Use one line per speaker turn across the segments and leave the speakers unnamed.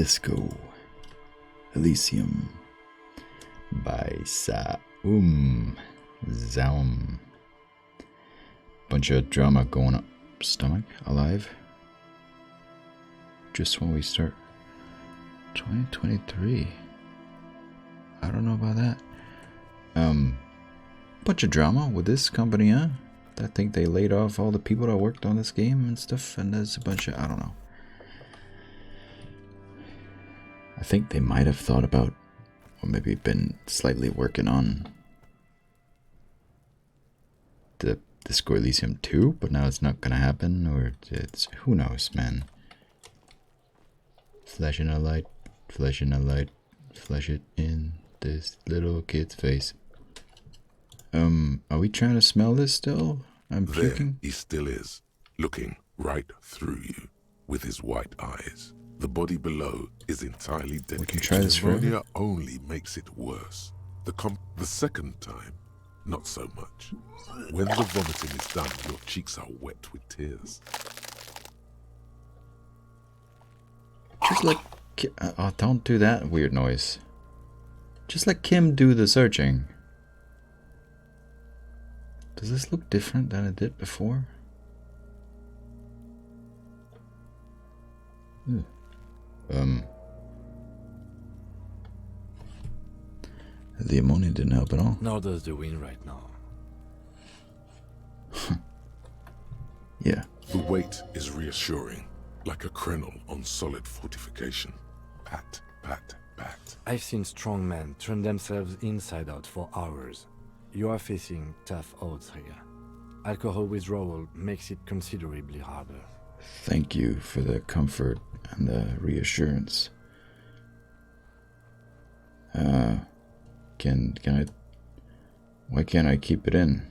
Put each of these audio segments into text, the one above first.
Disco Elysium by Zaum. Bunch of drama going up. Stomach alive. Just when we start 2023. I don't know about that. Bunch of drama with this company, huh? I think they laid off all the people that worked on this game and stuff, and there's a bunch of, I don't know. I think they might have thought about, or maybe been slightly working on the Disco Elysium 2, but now it's not gonna happen, or it's, who knows, man. Flash in a light, flash in a light, flash it in this little kid's face. Are we trying to smell this still? I'm puking.
There he still is, looking right through you with his white eyes. The body below is entirely dedicated.
We can try this
Pneumonia only makes it worse. The second time, not so much. When the vomiting is done, your cheeks are wet with tears.
Just like... Oh, don't do that weird noise. Just let Kim do the searching. Does this look different than it did before? The ammonia didn't help at all.
Nor does the wind right now.
Yeah.
The weight is reassuring, like a crenel on solid fortification. Pat, pat, pat.
I've seen strong men turn themselves inside out for hours. You are facing tough odds here. Alcohol withdrawal makes it considerably harder.
Thank you for the comfort and the reassurance. Why can't I keep it in?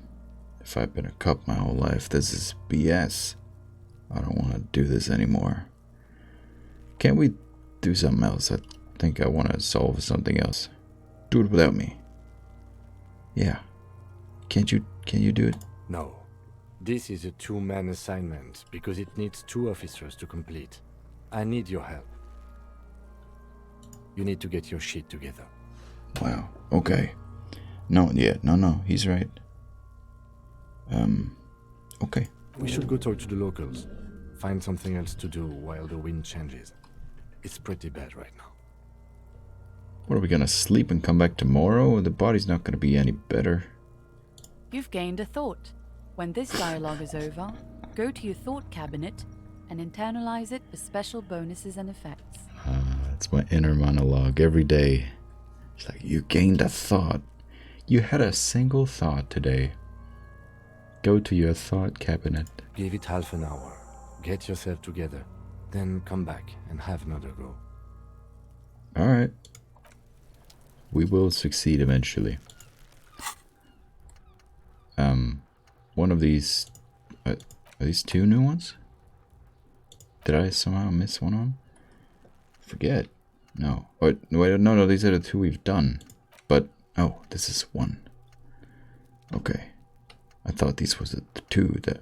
If I've been a cop my whole life, this is BS. I don't want to do this anymore. Can't we do something else? I think I want to solve something else. Do it without me. Yeah. Can you do it?
No. This is a two-man assignment because it needs 2 officers to complete. I need your help. You need to get your shit together.
Wow. Okay. No, he's right. Okay.
We should go talk to the locals. Find something else to do while the wind changes. It's pretty bad right now.
What, are we gonna sleep and come back tomorrow? The body's not gonna be any better.
You've gained a thought. When this dialogue is over, go to your thought cabinet and internalize it for special bonuses and effects.
That's my inner monologue every day. It's like, you gained a thought. You had a single thought today. Go to your thought cabinet.
Give it half an hour. Get yourself together. Then come back and have another go.
Alright. We will succeed eventually. One of these... are these 2 new ones? Did I somehow miss one of them? Forget. No. Wait, no, these are the 2 we've done. But, oh, this is 1. Okay. I thought these was the 2 that...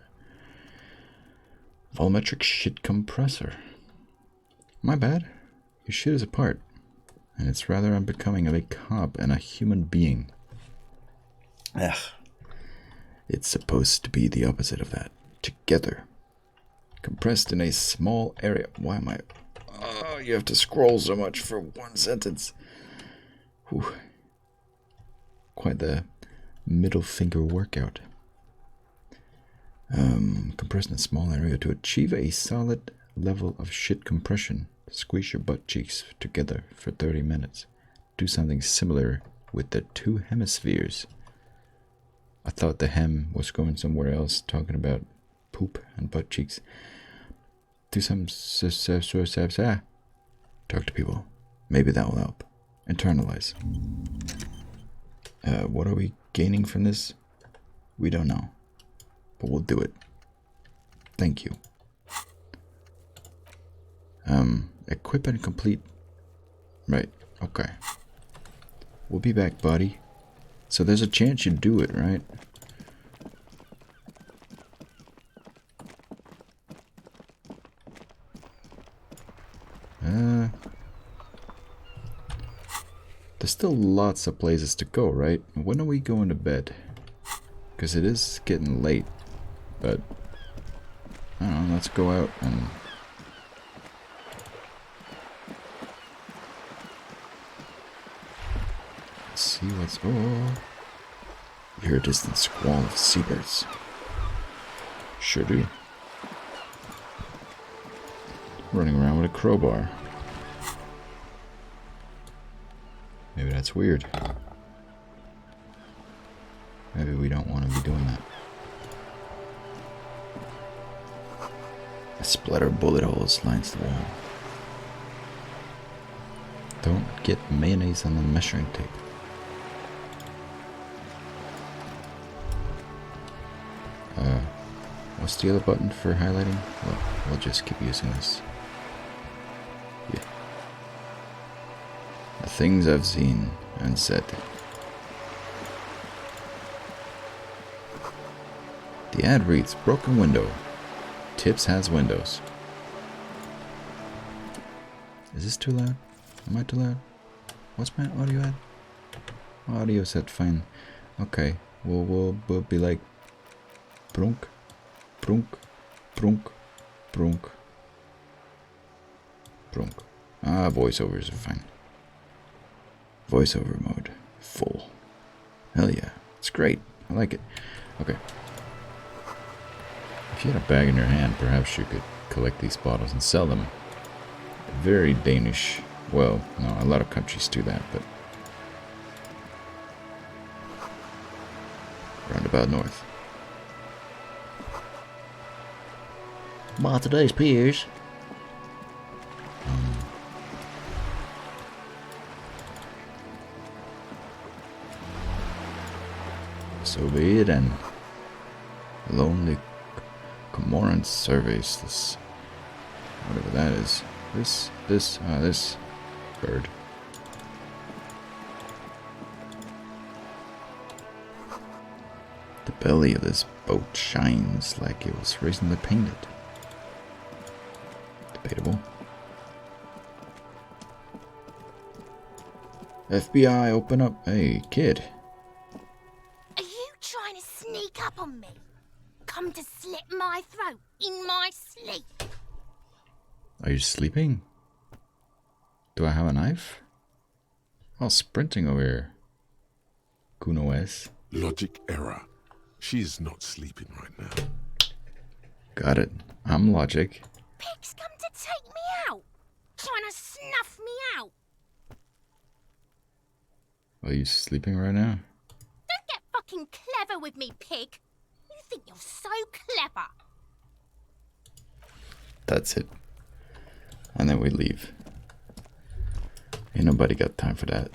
Volumetric shit compressor. My bad. Your shit is apart. And it's rather unbecoming of a cop and a human being. Ugh. It's supposed to be the opposite of that. Together. Compressed in a small area. Why am I... Oh, you have to scroll so much for 1 sentence. Whew. Quite the middle finger workout. Compressed in a small area to achieve a solid level of shit compression. Squeeze your butt cheeks together for 30 minutes. Do something similar with the 2 hemispheres. I thought the hem was going somewhere else, talking about poop and butt cheeks. Do some talk to people. Maybe that will help. Internalize. What are we gaining from this? We don't know. But we'll do it. Thank you. Equip and complete. Right, okay. We'll be back, buddy. So there's a chance you do it, right? There's still lots of places to go, right? When are we going to bed? Because it is getting late. But, I don't know, let's go out and... let's see what's... oh! You hear a distant squall of seabirds. Sure do. Running around with a crowbar. Maybe that's weird. Maybe we don't want to be doing that. A splatter of bullet holes lines the wall. Don't get mayonnaise on the measuring tape. What's the other button for highlighting? Well, we'll just keep using this. Yeah. The things I've seen and said. The ad reads, broken window. Tips has windows. Is this too loud? Am I too loud? What's my audio at? Audio set fine. Okay, we'll be like brunk, brunk, brunk, brunk, brunk. Ah, voiceovers are fine. Voiceover mode, full. Hell yeah, it's great. I like it. Okay. If you had a bag in your hand, perhaps you could collect these bottles and sell them. Very Danish. Well, no, a lot of countries do that, but... roundabout north. By today's peers. So be it, and lonely Comoran surveys this, whatever that is. This bird. The belly of this boat shines like it was recently painted. Debatable. FBI, open up. Hey, kid.
Are you trying to sneak up on me? Come to slit my throat in my sleep?
Are you sleeping? Do I have a knife? Oh, sprinting over here. Kuno S.
Logic error. She's not sleeping right now.
Got it. I'm logic.
Pig's come to take me out. Trying to snuff me out.
Are you sleeping right now?
Don't get fucking clever with me, pig. You think you're so clever.
That's it. And then we leave. Ain't nobody got time for that.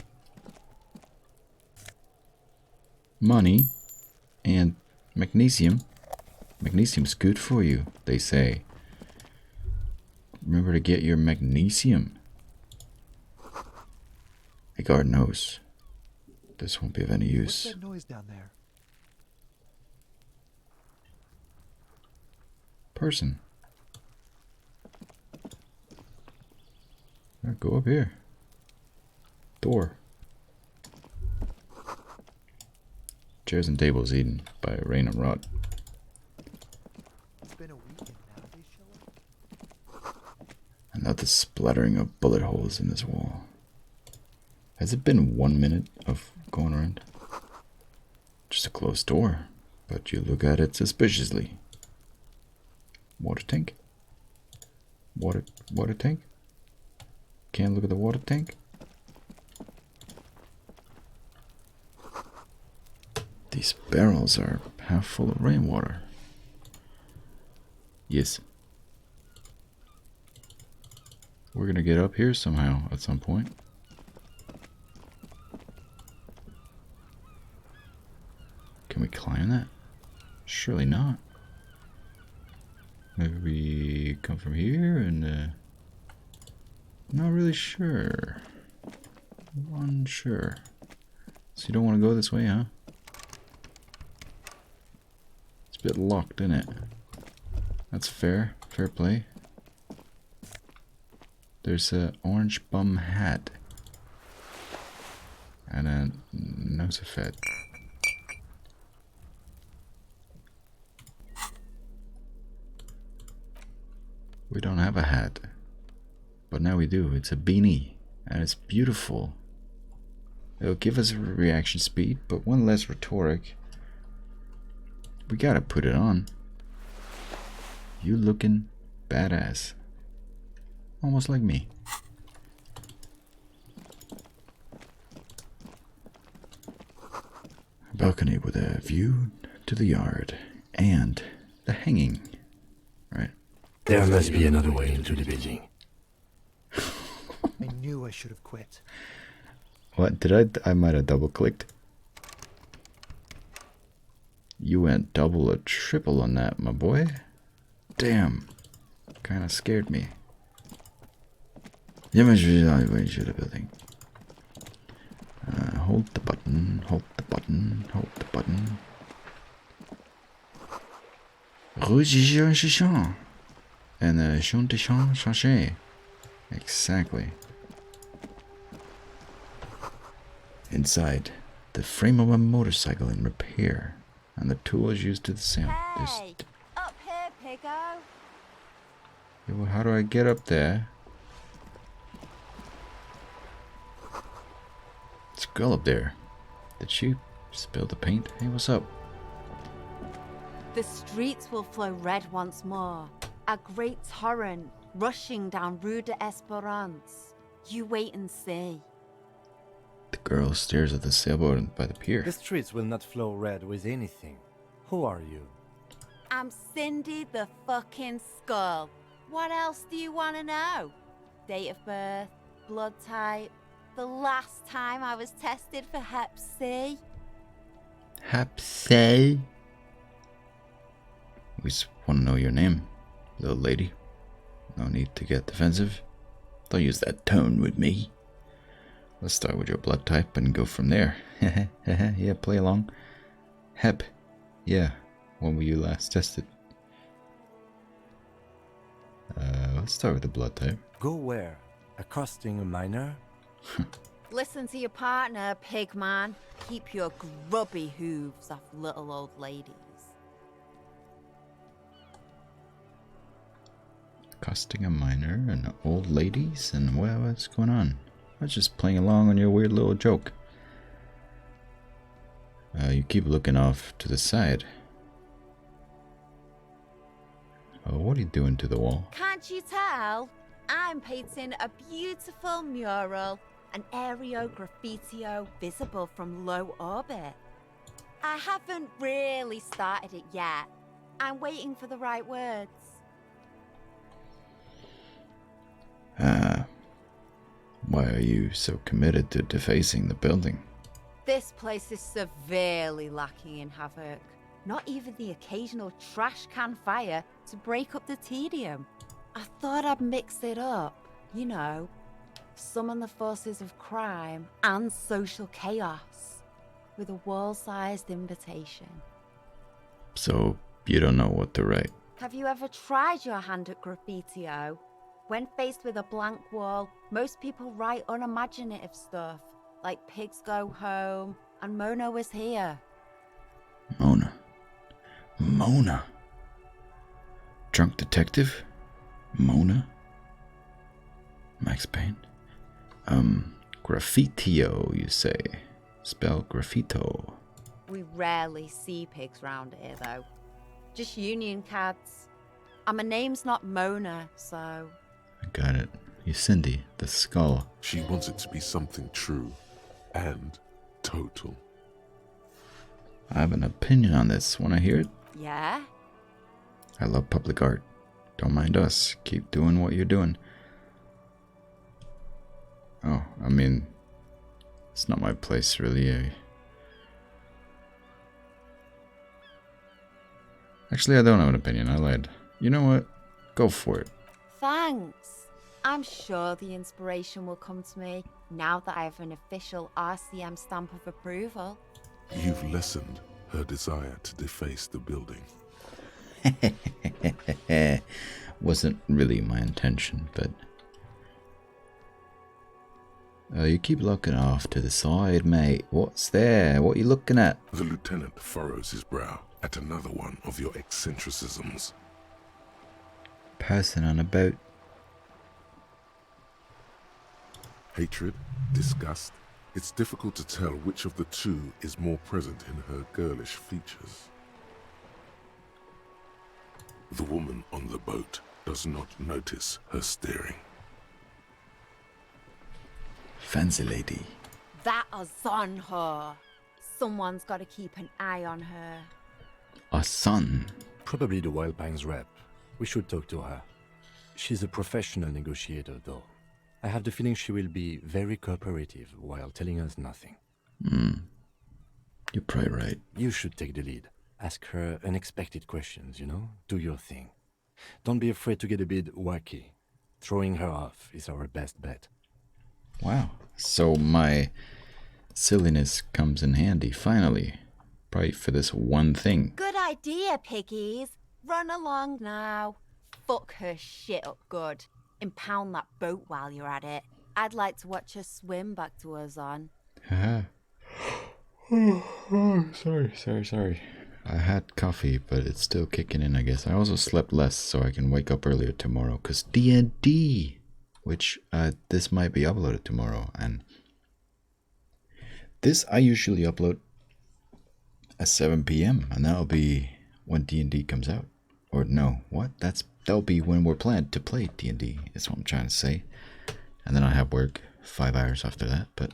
Money and magnesium. Magnesium's good for you, they say. Remember to get your magnesium. A guard knows. This won't be of any use.
What's that noise down there?
Person. Go up here. Door. Chairs and tables eaten by rain and rot.
It's been a weekend now. They show up.
Another splattering of bullet holes in this wall. Has it been 1 minute of going around? Just a closed door, but you look at it suspiciously. Water tank? Water tank? Can't look at the water tank? These barrels are half full of rainwater. Yes. We're gonna get up here somehow at some point. Can we climb that? Surely not. Maybe we come from here and not really sure. Unsure. So you don't want to go this way, huh? It's a bit locked, isn't it? That's fair. Fair play. There's a orange bum hat. And a nose effect. We don't have a hat. But now we do. It's a beanie. And it's beautiful. It'll give us a reaction speed, but one less rhetoric. We gotta put it on. You looking badass. Almost like me. A balcony with a view to the yard. And the hanging. Right?
There must be another way into the building.
I knew I should have quit.
What? Did I might have double clicked. You went double or triple on that, my boy. Damn. Kinda scared me. Yeah, must be another way into the building. Hold the button, hold the button, hold the button. And chanter. Exactly. Inside, the frame of a motorcycle in repair, and the tools used to the sound.
Hey, up here, Piggo.
Yeah, well, how do I get up there? It's a girl up there. Did she spill the paint? Hey, what's up?
The streets will flow red once more. A great torrent rushing down Rue de Esperance. You wait and see.
The girl stares at the sailboat by the pier.
The streets will not flow red with anything. Who are you?
I'm Cindy the fucking Skull. What else do you want to know? Date of birth, blood type, the last time I was tested for Hep C.
Hep C? We just want to know your name, little lady. No need to get defensive. Don't use that tone with me. Let's start with your blood type and go from there. Yeah, play along. Hep. Yeah, when were you last tested? Let's start with the blood type.
Go where? Accosting a miner?
Listen to your partner, pigman. Keep your grubby hooves off little old ladies.
Accosting a miner and old ladies, and well, what's going on? I was just playing along on your weird little joke. You keep looking off to the side. Oh, what are you doing to the wall?
Can't you tell? I'm painting a beautiful mural, an aereo graffitio visible from low orbit. I haven't really started it yet. I'm waiting for the right words.
Why are you so committed to defacing the building?
This place is severely lacking in havoc. Not even the occasional trash can fire to break up the tedium. I thought I'd mix it up, you know, summon the forces of crime and social chaos with a wall-sized invitation.
So, you don't know what to write?
Have you ever tried your hand at graffitio? When faced with a blank wall, most people write unimaginative stuff, like pigs go home and Mona was here.
Mona. Drunk detective? Mona? Max Payne? Graffitio, you say. Spell graffito.
We rarely see pigs round here, though. Just union cats. And my name's not Mona, so...
I got it. You Cindy, the skull.
She wants it to be something true and total.
I have an opinion on this. Want to hear it?
Yeah?
I love public art. Don't mind us. Keep doing what you're doing. Oh, I mean, it's not my place, really. Actually, I don't have an opinion. I lied. You know what? Go for it.
Thanks. I'm sure the inspiration will come to me now that I have an official RCM stamp of approval.
You've lessened her desire to deface the building.
Wasn't really my intention, but... You keep looking off to the side, mate. What's there? What are you looking at?
The lieutenant furrows his brow at another one of your eccentricisms.
Passing on about.
Hatred, disgust. It's difficult to tell which of the two is more present in her girlish features. The woman on the boat does not notice her staring.
Fancy lady.
That is on her. Someone's got to keep an eye on her.
A son.
Probably the Wild Pines rep. We should talk to her. She's a professional negotiator, though. I have the feeling she will be very cooperative while telling us nothing.
You're probably right.
You should take the lead. Ask her unexpected questions, you know? Do your thing. Don't be afraid to get a bit wacky. Throwing her off is our best bet.
Wow. So my silliness comes in handy, finally. Probably for this one thing.
Good idea, piggies. Run along now. Fuck her shit up good. Impound that boat while you're at it. I'd like to watch her swim back to us on.
Haha. Sorry. I had coffee, but it's still kicking in, I guess. I also slept less so I can wake up earlier tomorrow. Because D&D, which this might be uploaded tomorrow. And this I usually upload at 7 p.m. And that'll be when D&D comes out. Or no, what? That'll be when we're planned to play D&D, is what I'm trying to say. And then I have work 5 hours after that, but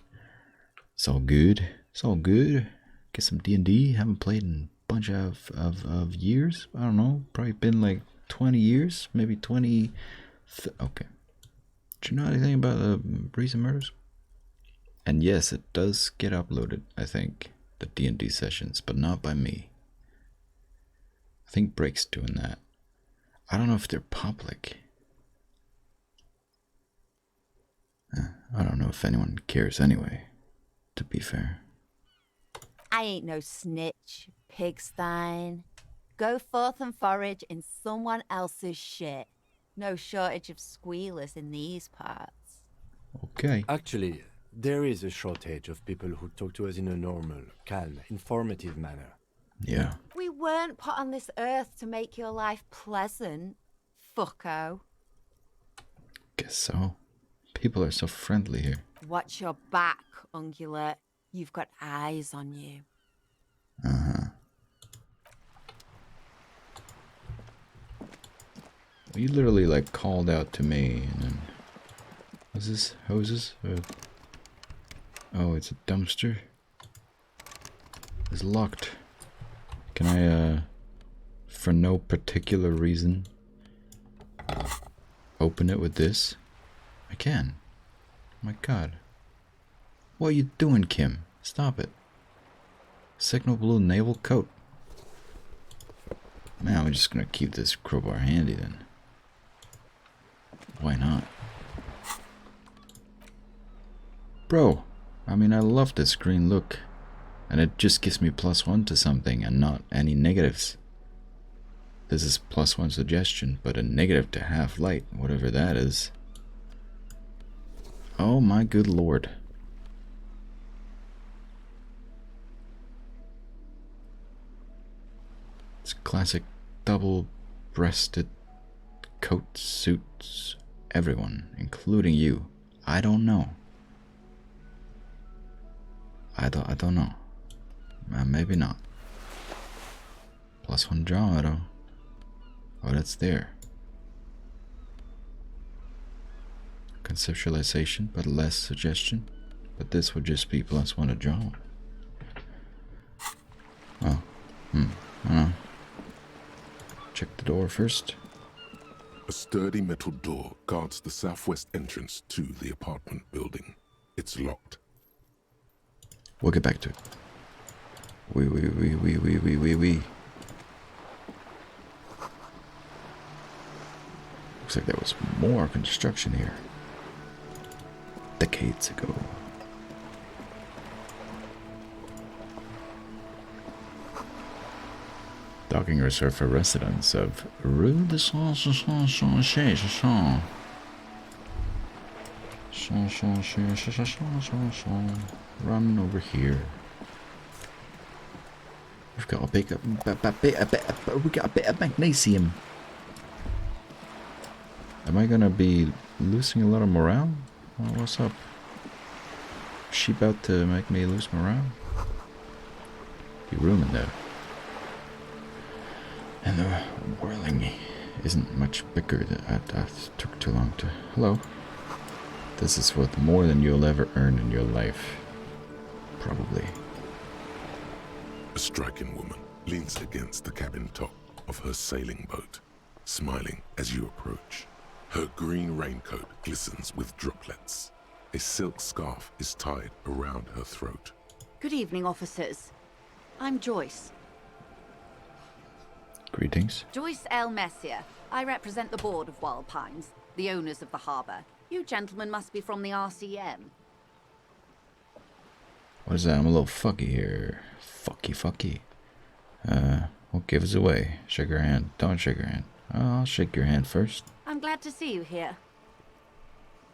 it's all good. It's all good. Get some D&D. Haven't played in a bunch of years. I don't know. Probably been like 20 years. Maybe 20. Okay. Do you know anything about the recent murders? And yes, it does get uploaded, I think. The D&D sessions, but not by me. I think Break's doing that. I don't know if they're public. I don't know if anyone cares anyway, to be fair.
I ain't no snitch, Pigstein. Go forth and forage in someone else's shit. No shortage of squealers in these parts.
Okay.
Actually, there is a shortage of people who talk to us in a normal, calm, informative manner.
Yeah.
We weren't put on this earth to make your life pleasant, fucko.
Guess so. People are so friendly here.
Watch your back, Ungulate. You've got eyes on you.
Uh-huh. You literally like called out to me and then... What's this? Hoses? Oh, it's a dumpster? It's locked. Can I, for no particular reason, open it with this? I can. Oh my god. What are you doing, Kim? Stop it. Signal blue naval coat. Man, I'm just gonna keep this crowbar handy then. Why not? Bro, I mean, I love this green look. And it just gives me +1 to something and not any negatives. This is +1 suggestion, but a negative to half light, whatever that is. Oh my good lord. It's classic double-breasted coat suits everyone, including you. I don't know. I don't know. Maybe not. +1 draw though. Oh, that's there. Conceptualization, but less suggestion. But this would just be +1 to draw. Oh, I don't know. Check the door first.
A sturdy metal door guards the southwest entrance to the apartment building. It's locked.
We'll get back to it. We. Looks like there was more construction here. Decades ago. Docking reserved for residents of Rue de Saint-Jean. Run over here. We've got a bit of magnesium. Am I gonna be losing a lot of morale? Well, what's up? Is she about to make me lose morale? Be room in there. And the whirling isn't much bigger. That took too long to... Hello. This is worth more than you'll ever earn in your life. Probably.
A striking woman leans against the cabin top of her sailing boat, smiling as you approach. Her green raincoat glistens with droplets. A silk scarf is tied around her throat.
Good evening, officers. I'm Joyce.
Greetings.
Joyce L. Messier. I represent the board of Wild Pines, the owners of the harbour. You gentlemen must be from the RCM.
What is that? I'm a little fucky here. Fucky. What gives away? Shake her hand. Don't shake her hand. I'll shake your hand first.
I'm glad to see you here.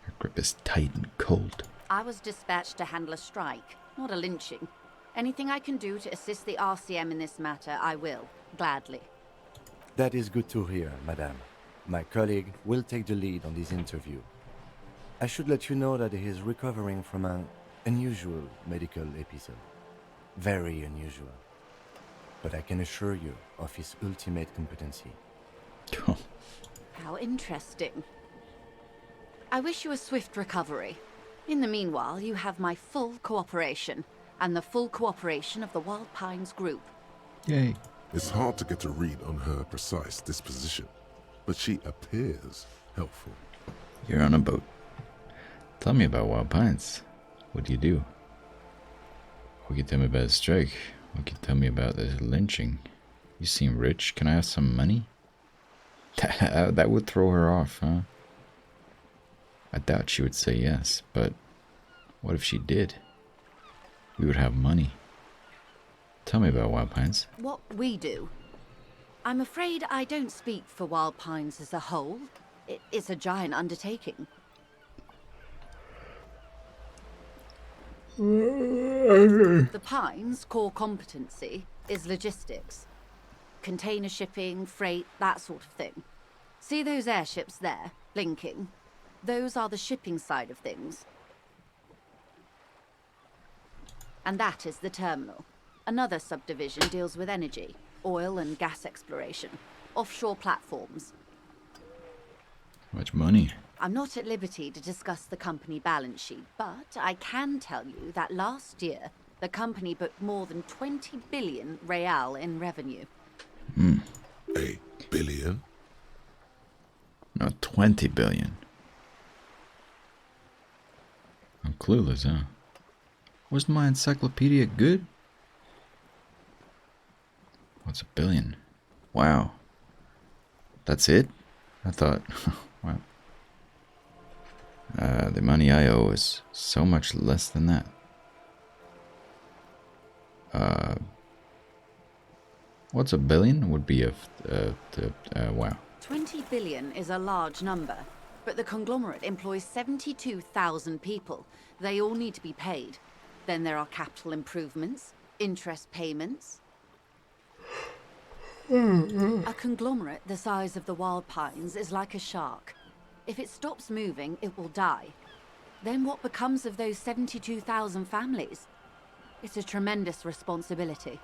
Her grip is tight and cold.
I was dispatched to handle a strike, not a lynching. Anything I can do to assist the RCM in this matter, I will, gladly.
That is good to hear, madame. My colleague will take the lead on this interview. I should let you know that he is recovering from an unusual medical episode. Very unusual. But I can assure you of his ultimate competency.
How interesting. I wish you a swift recovery. In the meanwhile, you have my full cooperation, and the full cooperation of the Wild Pines group.
Yay.
It's hard to get a read on her precise disposition, but she appears helpful.
You're on a boat. Tell me about Wild Pines. What do you do? What can you tell me about the strike? What can you tell me about the lynching? You seem rich. Can I have some money? That would throw her off, huh? I doubt she would say yes, but what if she did? We would have money. Tell me about Wild Pines.
What we do? I'm afraid I don't speak for Wild Pines as a whole. It's a giant undertaking. The Pines' core competency is logistics. Container shipping, freight, that sort of thing. See those airships there, blinking? Those are the shipping side of things. And that is the terminal. Another subdivision deals with energy, oil and gas exploration, offshore platforms.
How much money?
I'm not at liberty to discuss the company balance sheet, but I can tell you that last year, the company booked more than 20 billion real in revenue.
A billion?
No, 20 billion. I'm clueless, huh? Wasn't my encyclopedia good? What's a billion? Wow. That's it? I thought, wow. The money I owe is so much less than that. What's a billion? Would be wow.
20 billion is a large number, but the conglomerate employs 72,000 people. They all need to be paid. Then there are capital improvements, interest payments. A conglomerate the size of the Wild Pines is like a shark. If it stops moving, it will die. Then what becomes of those 72,000 families? It's a tremendous responsibility.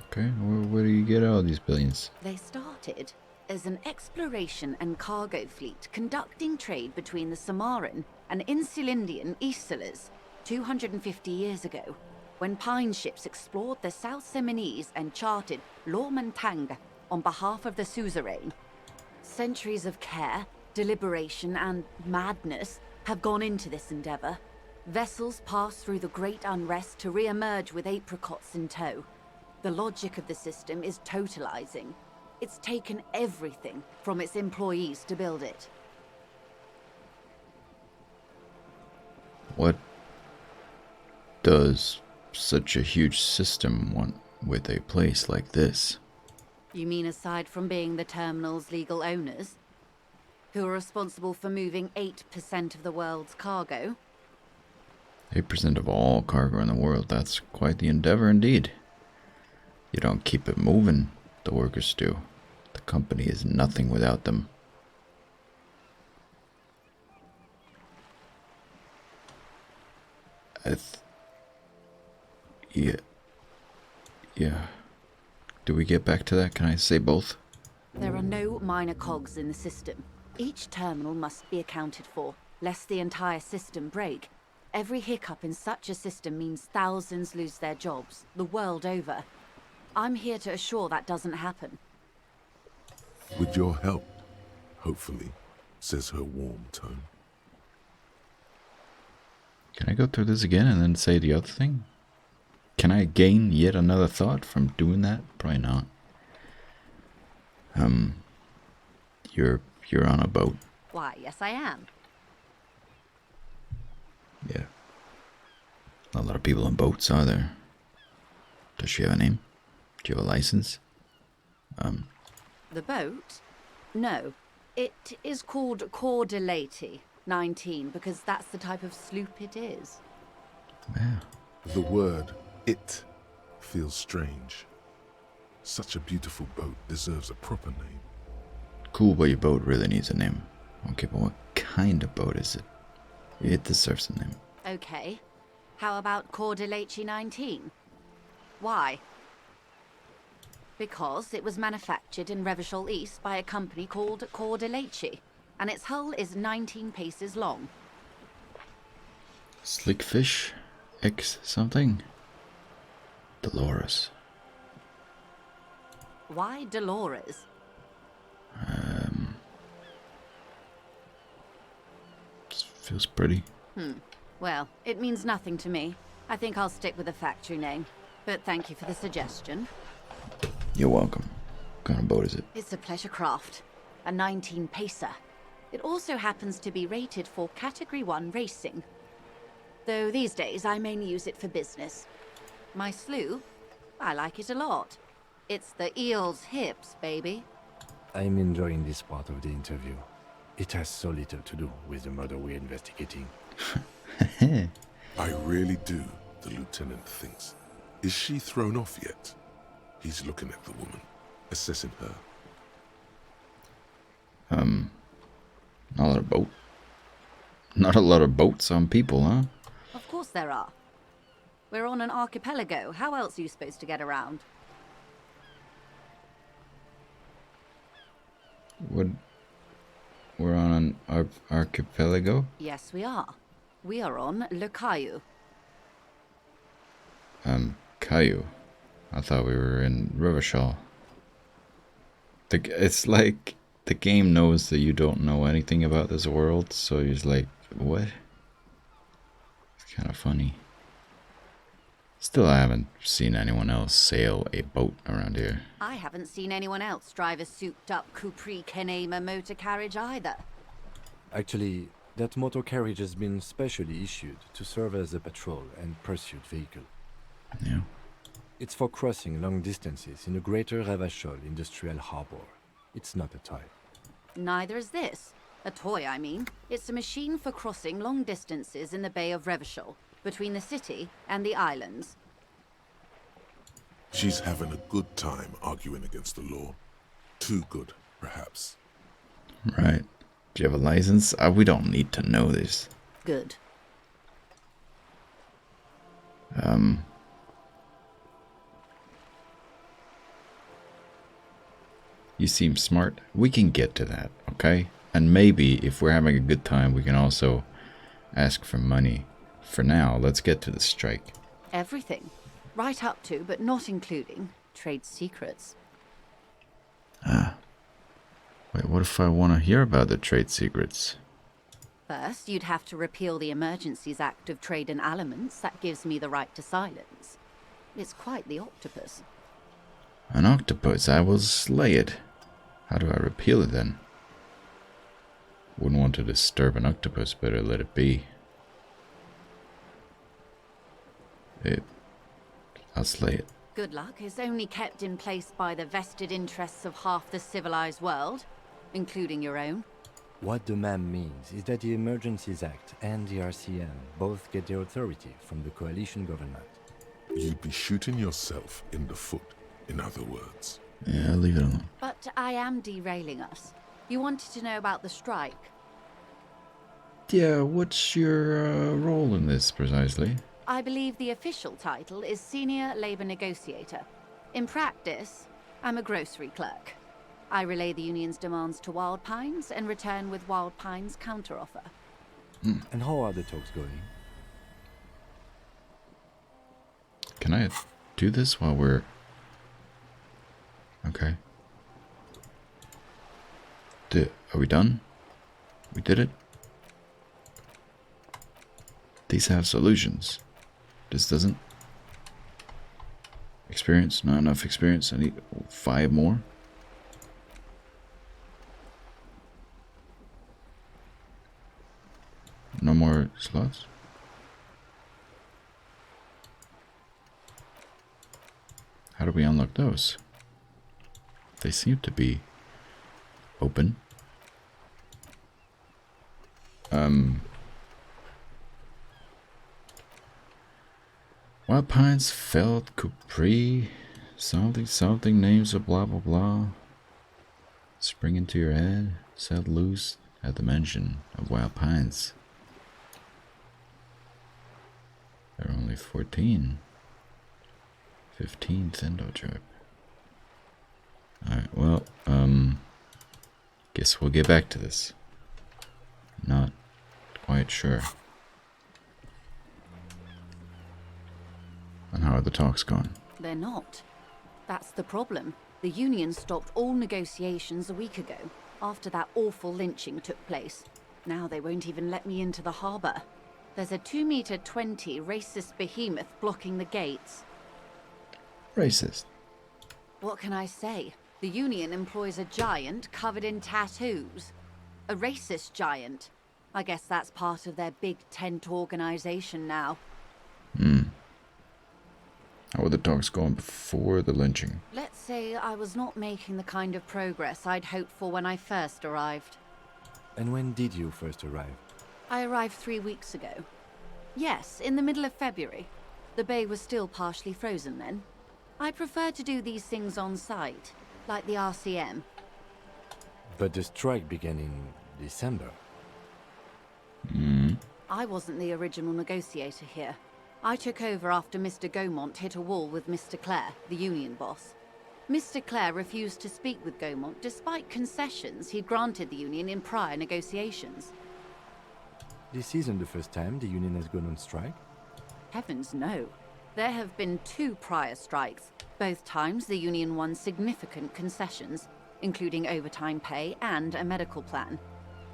Okay, where do you get all these billions?
They started as an exploration and cargo fleet conducting trade between the Samaran and Insulindian Isolas 250 years ago, when pine ships explored the South Seminese and charted Lormantang on behalf of the suzerain. Centuries of care, deliberation, and madness have gone into this endeavor. Vessels pass through the great unrest to re-emerge with apricots in tow. The logic of the system is totalizing. It's taken everything from its employees to build it.
What does such a huge system want with a place like this?
You mean aside from being the terminal's legal owners? who are responsible for moving 8% of the world's cargo.
8% of all cargo in the world. That's quite the endeavor indeed. You don't keep it moving, the workers do. The company is nothing without them. Yeah. Do we get back to that? Can I say both?
There are no minor cogs in the system. Each terminal must be accounted for, lest the entire system break. Every hiccup in such a system means thousands lose their jobs, the world over. I'm here to assure that doesn't happen.
With your help, hopefully, says her warm tone.
Can I go through this again and then say the other thing? Can I gain yet another thought from doing that? Probably not. You're on a boat.
Why, yes I am.
Yeah. Not a lot of people on boats, are there? Does she have a name? Do you have a license?
The boat? No. It is called Cordelati 19 because that's the type of sloop it is.
Yeah.
The word "it" feels strange. Such a beautiful boat deserves a proper name.
Cool, but your boat really needs a name. Okay, but what kind of boat is it? It deserves a name.
Okay. How about Cordelati 19? Why? Because it was manufactured in Revachol East by a company called Cordelati, and its hull is 19 paces long.
Slickfish? X something? Dolores.
Why Dolores?
Feels pretty.
Well, it means nothing to me. I think I'll stick with the factory name. But thank you for the suggestion.
You're welcome. What kind of boat is it?
It's a pleasure craft. A 19 pacer. It also happens to be rated for Category 1 racing. Though these days I mainly use it for business. My sloop? I like it a lot. It's the eel's hips, baby.
I'm enjoying this part of the interview. It has so little to do with the murder we're investigating.
I really do, the lieutenant thinks. Is she thrown off yet? He's looking at the woman, assessing her.
Not a lot of boats on people, huh?
Of course there are. We're on an archipelago. How else are you supposed to get around?
We're on an archipelago?
Yes, we are. We are on Le Caillou.
Caillou. I thought we were in Revachol. It's like the game knows that you don't know anything about this world, so you're just like, what? It's kind of funny. Still, I haven't seen anyone else sail a boat around here.
I haven't seen anyone else drive a souped-up Capri Kenema motor carriage either.
Actually, that motor carriage has been specially issued to serve as a patrol and pursuit vehicle.
Yeah.
It's for crossing long distances in the greater Revachol industrial harbor. It's not a toy.
Neither is this. A toy, I mean. It's a machine for crossing long distances in the Bay of Revachol, between the city and the islands.
She's having a good time arguing against the law. Too good, perhaps.
Right. Do you have a license? We don't need to know this.
Good.
You seem smart. We can get to that, okay? And maybe if we're having a good time, we can also ask for money. For now, let's get to the strike.
Everything. Right up to, but not including, trade secrets.
Wait, what if I want to hear about the trade secrets?
First, you'd have to repeal the Emergencies Act of Trade in Elements. That gives me the right to silence. It's quite the octopus.
An octopus, I will slay it. How do I repeal it then? Wouldn't want to disturb an octopus, better let it be. I'll slay it.
Good luck is only kept in place by the vested interests of half the civilized world, including your own.
What the MAM means is that the Emergencies Act and the RCM both get their authority from the coalition government.
You'd be shooting yourself in the foot, in other words.
Yeah, leave it alone.
But I am derailing us. You wanted to know about the strike.
Yeah, what's your role in this precisely?
I believe the official title is Senior Labor Negotiator. In practice, I'm a grocery clerk. I relay the union's demands to Wild Pines and return with Wild Pines' counteroffer.
And how are the talks going?
Can I do this while we're... Okay. Are we done? We did it? These have solutions. This doesn't. Experience? Not enough experience. I need 5 more. No more slots? How do we unlock those? They seem to be open. Wild Pines, Felt, Capri, something names of blah blah blah. Spring into your head, set loose at the mention of Wild Pines. There are only 14. 15th endo trip. Alright, well, guess we'll get back to this. Not quite sure. And how are the talks gone?
They're not. That's the problem. The union stopped all negotiations a week ago, after that awful lynching took place. Now they won't even let me into the harbour. There's a 2-meter-20 racist behemoth blocking the gates.
Racist.
What can I say? The union employs a giant covered in tattoos. A racist giant. I guess that's part of their big tent organization now.
How were the talks going before the lynching?
Let's say I was not making the kind of progress I'd hoped for when I first arrived.
And when did you first arrive?
I arrived 3 weeks ago. Yes, in the middle of February. The bay was still partially frozen then. I prefer to do these things on site, like the RCM.
But the strike began in December.
I wasn't the original negotiator here. I took over after Mr. Gaumont hit a wall with Mr. Clare, the union boss. Mr. Clare refused to speak with Gaumont despite concessions he'd granted the union in prior negotiations.
This isn't the first time the union has gone on strike.
Heavens no. There have been 2 prior strikes. Both times the union won significant concessions, including overtime pay and a medical plan.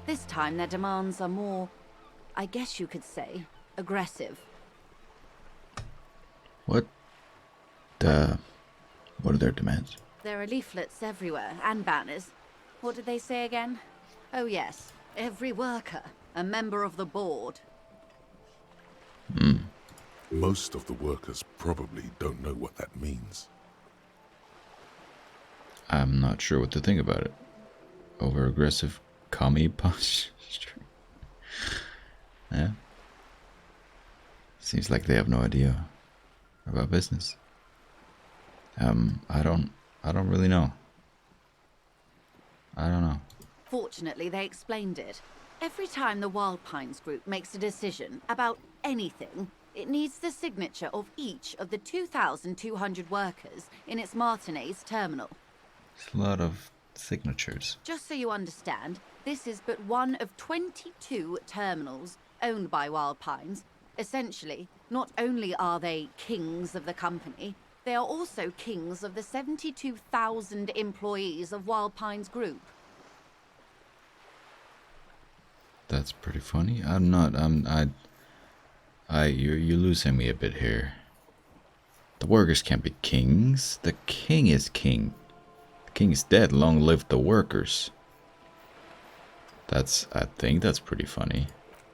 This time their demands are more, I guess you could say, aggressive.
What are their demands?
There are leaflets everywhere, and banners. What did they say again? Oh yes, every worker, a member of the board.
Most of the workers probably don't know what that means.
I'm not sure what to think about it. Over-aggressive commie posture. Yeah. Seems like they have no idea about business. I don't really know. I don't know.
Fortunately, they explained it. Every time the Wild Pines group makes a decision about anything, it needs the signature of each of the 2,200 workers in its Martinez terminal.
It's a lot of signatures.
Just so you understand, this is but one of 22 terminals owned by Wild Pines. Essentially, not only are they kings of the company, they are also kings of the 72,000 employees of Wild Pines Group.
That's pretty funny. You're losing me a bit here. The workers can't be kings. The king is king. The king is dead. Long live the workers. I think that's pretty funny.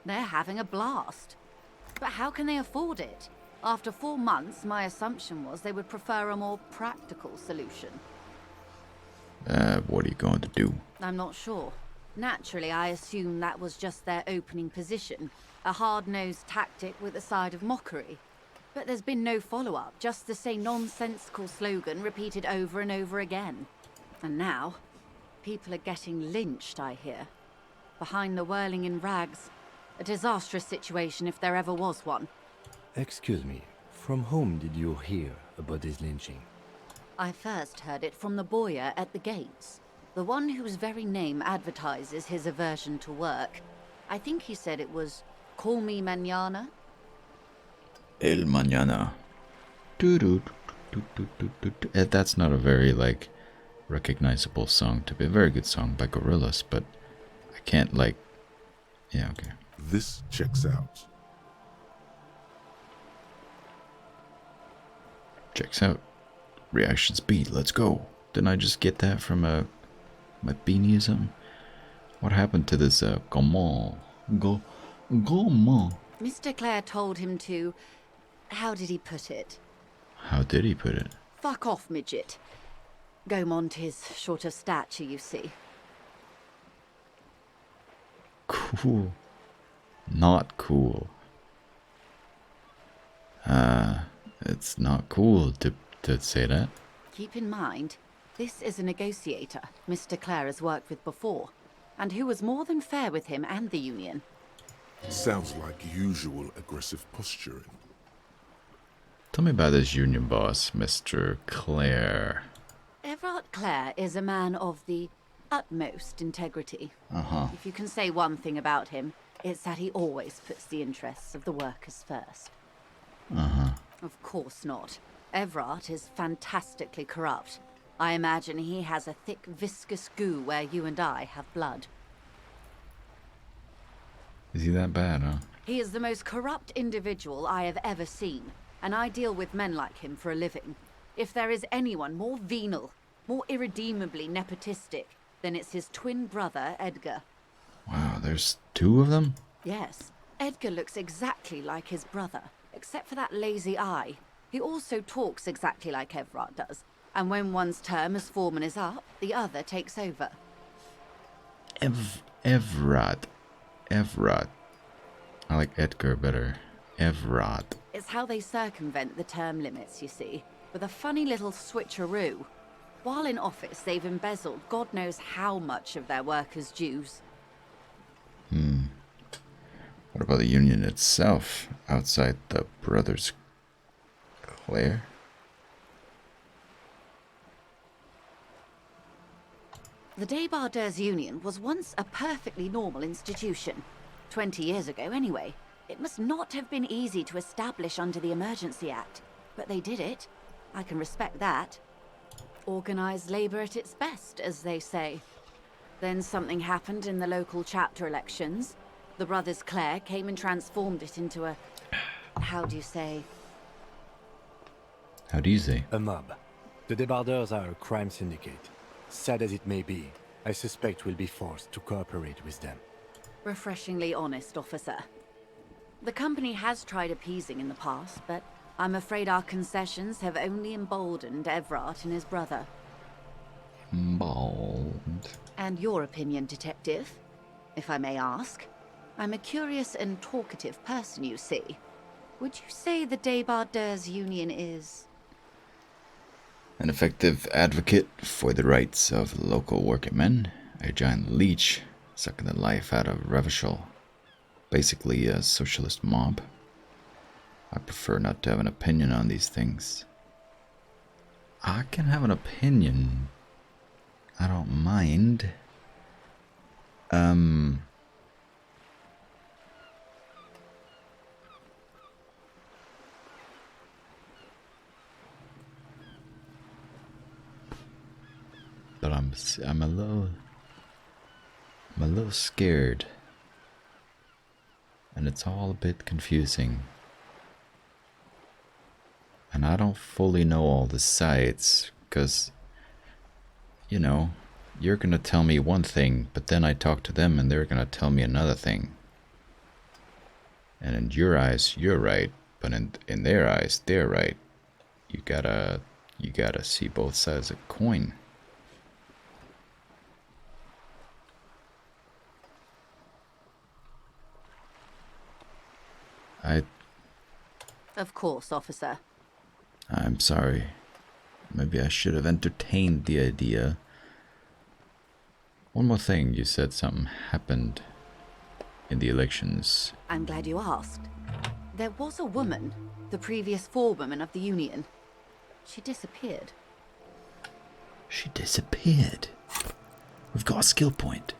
They're having a blast. But how can they afford it? After 4 months, my assumption was they would prefer a more practical solution.
What are you going to do?
I'm not sure. Naturally, I assume that was just their opening position, a hard-nosed tactic with a side of mockery. But there's been no follow-up, just the same nonsensical slogan repeated over and over again. And now, people are getting lynched, I hear. Behind the whirling in rags. A disastrous situation if there ever was one.
Excuse me, from whom did you hear about this lynching?
I first heard it from the boyer at the gates. The one whose very name advertises his aversion to work. I think he said it was, "Call me mañana."
El mañana. That's not a very, like, recognizable song to be. A very good song by Gorillaz, but I can't, like... Yeah, okay.
This checks out.
Checks out. Reaction speed, let's go. Didn't I just get that from my beanie or something? What happened to this, comment? Comment?
Mr. Clare told him to... How did he put it?
How did he put it?
Fuck off, midget. Gaumont is short of stature, you see.
Cool. Not cool. It's not cool to say that.
Keep in mind, this is a negotiator Mr. Clare has worked with before, and who was more than fair with him and the union.
Sounds like usual aggressive posturing.
Tell me about this union boss, Mr. Clare.
Everard Clare is a man of the utmost integrity.
Uh-huh.
If you can say one thing about him, it's that he always puts the interests of the workers first.
Uh-huh.
Of course not. Everard is fantastically corrupt. I imagine he has a thick, viscous goo where you and I have blood.
Is he that bad, huh?
He is the most corrupt individual I have ever seen, and I deal with men like him for a living. If there is anyone more venal, more irredeemably nepotistic, then it's his twin brother, Edgar.
Wow, there's two of them?
Yes, Edgar looks exactly like his brother, except for that lazy eye. He also talks exactly like Everard does, and when one's term as foreman is up, the other takes over.
Everard. I like Edgar better. Everard.
It's how they circumvent the term limits, you see, with a funny little switcheroo. While in office, they've embezzled God knows how much of their workers' dues.
What about the union itself, outside the brothers Clare?
The Débardeurs Union was once a perfectly normal institution. 20 years ago, anyway. It must not have been easy to establish under the Emergency Act, but they did it. I can respect that. Organised labour at its best, as they say. Then something happened in the local chapter elections. The brothers Clare came and transformed it into a... how do you say?
How do you say?
A mob. The Débardeurs are a crime syndicate. Sad as it may be, I suspect we'll be forced to cooperate with them.
Refreshingly honest, officer. The company has tried appeasing in the past, but I'm afraid our concessions have only emboldened Everard and his brother.
Bald.
And your opinion, detective, if I may ask? I'm a curious and talkative person, you see. Would you say the Débardeurs Union is...
An effective advocate for the rights of local working men, a giant leech sucking the life out of Revachol. Basically a socialist mob. I prefer not to have an opinion on these things. I can have an opinion. I don't mind. But I'm a little scared. And it's all a bit confusing. And I don't fully know all the sides, because, you know, you're gonna tell me one thing, but then I talk to them and they're gonna tell me another thing. And in your eyes, you're right, but in their eyes, they're right. You gotta see both sides of the coin.
Of course, officer.
I'm sorry. Maybe I should have entertained the idea. One more thing, you said something happened in the elections.
I'm glad you asked. There was a woman, the previous forewoman of the Union. She disappeared.
She disappeared. We've got a skill point.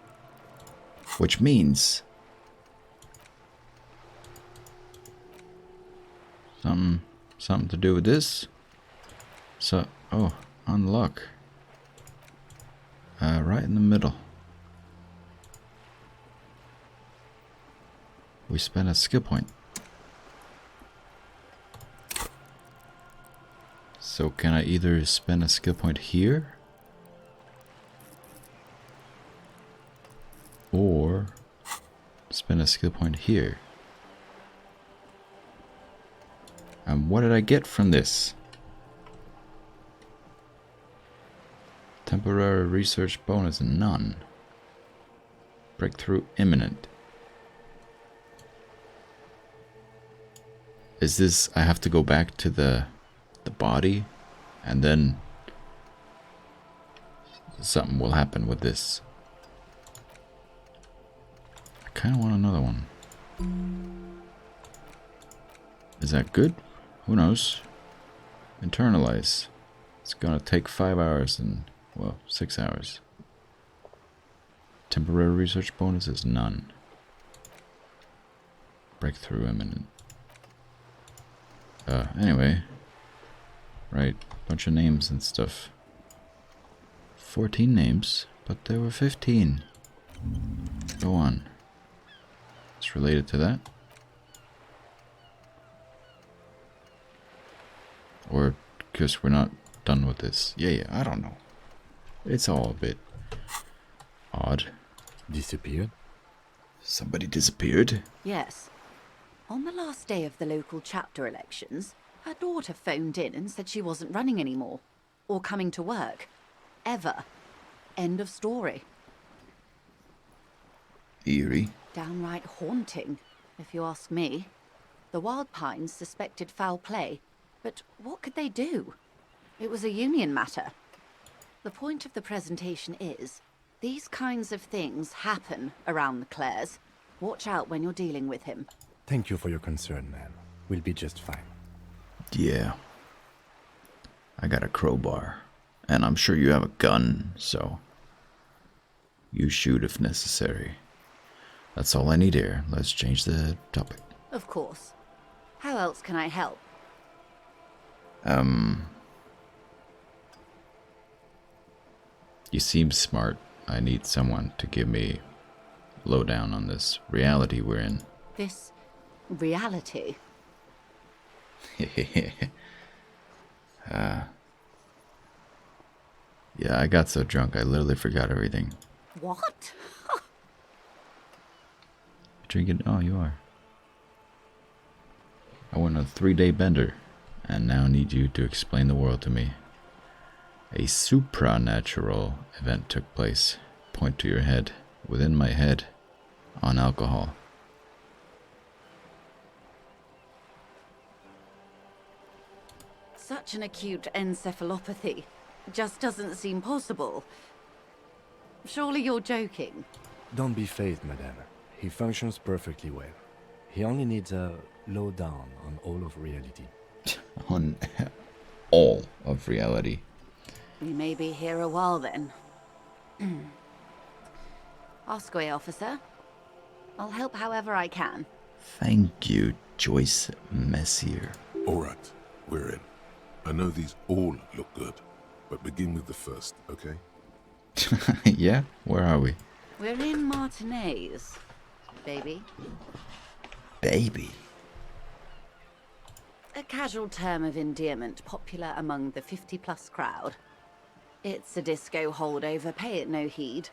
Which means... Something to do with this? So, oh, unlock. Right in the middle. We spent a skill point. So can I either spend a skill point here? Or spend a skill point here? And what did I get from this? Temporary research bonus, none. Breakthrough imminent. Is this, I have to go back to the body and then something will happen with this. I kind of want another one. Is that good? Who knows? Internalize. It's gonna take 5 hours and, well, 6 hours. Temporary research bonus is none. Breakthrough imminent. Anyway. Right, bunch of names and stuff. 14 names, but there were 15. Go on. It's related to that. Or because we're not done with this. Yeah, I don't know. It's all a bit odd.
Disappeared?
Somebody disappeared?
Yes. On the last day of the local chapter elections, her daughter phoned in and said she wasn't running anymore. Or coming to work. Ever. End of story.
Eerie.
Downright haunting, if you ask me. The Wild Pines suspected foul play, but what could they do? It was a union matter. The point of the presentation is, these kinds of things happen around the Clares. Watch out when you're dealing with him.
Thank you for your concern, man. We'll be just fine.
Yeah. I got a crowbar. And I'm sure you have a gun, so... you shoot if necessary. That's all I need here. Let's change the topic.
Of course. How else can I help?
You seem smart. I need someone to give me lowdown on this reality we're in.
This reality?
Yeah, I got so drunk I literally forgot everything.
What?
Drinking? Oh, you are. I went on a 3-day bender, and now need you to explain the world to me. A supranatural event took place. Point to your head. Within my head. On alcohol.
Such an acute encephalopathy just doesn't seem possible. Surely you're joking.
Don't be phased, madame. He functions perfectly well. He only needs a lowdown on all of reality.
On all of reality.
We may be here a while then. Ask away, officer. I'll help however I can.
Thank you, Joyce Messier.
Alright, we're in. I know these all look good, but begin with the first, okay?
Yeah? Where are we?
We're in Martinez, baby.
Baby.
A casual term of endearment popular among the 50-plus crowd. It's a disco holdover, pay it no heed.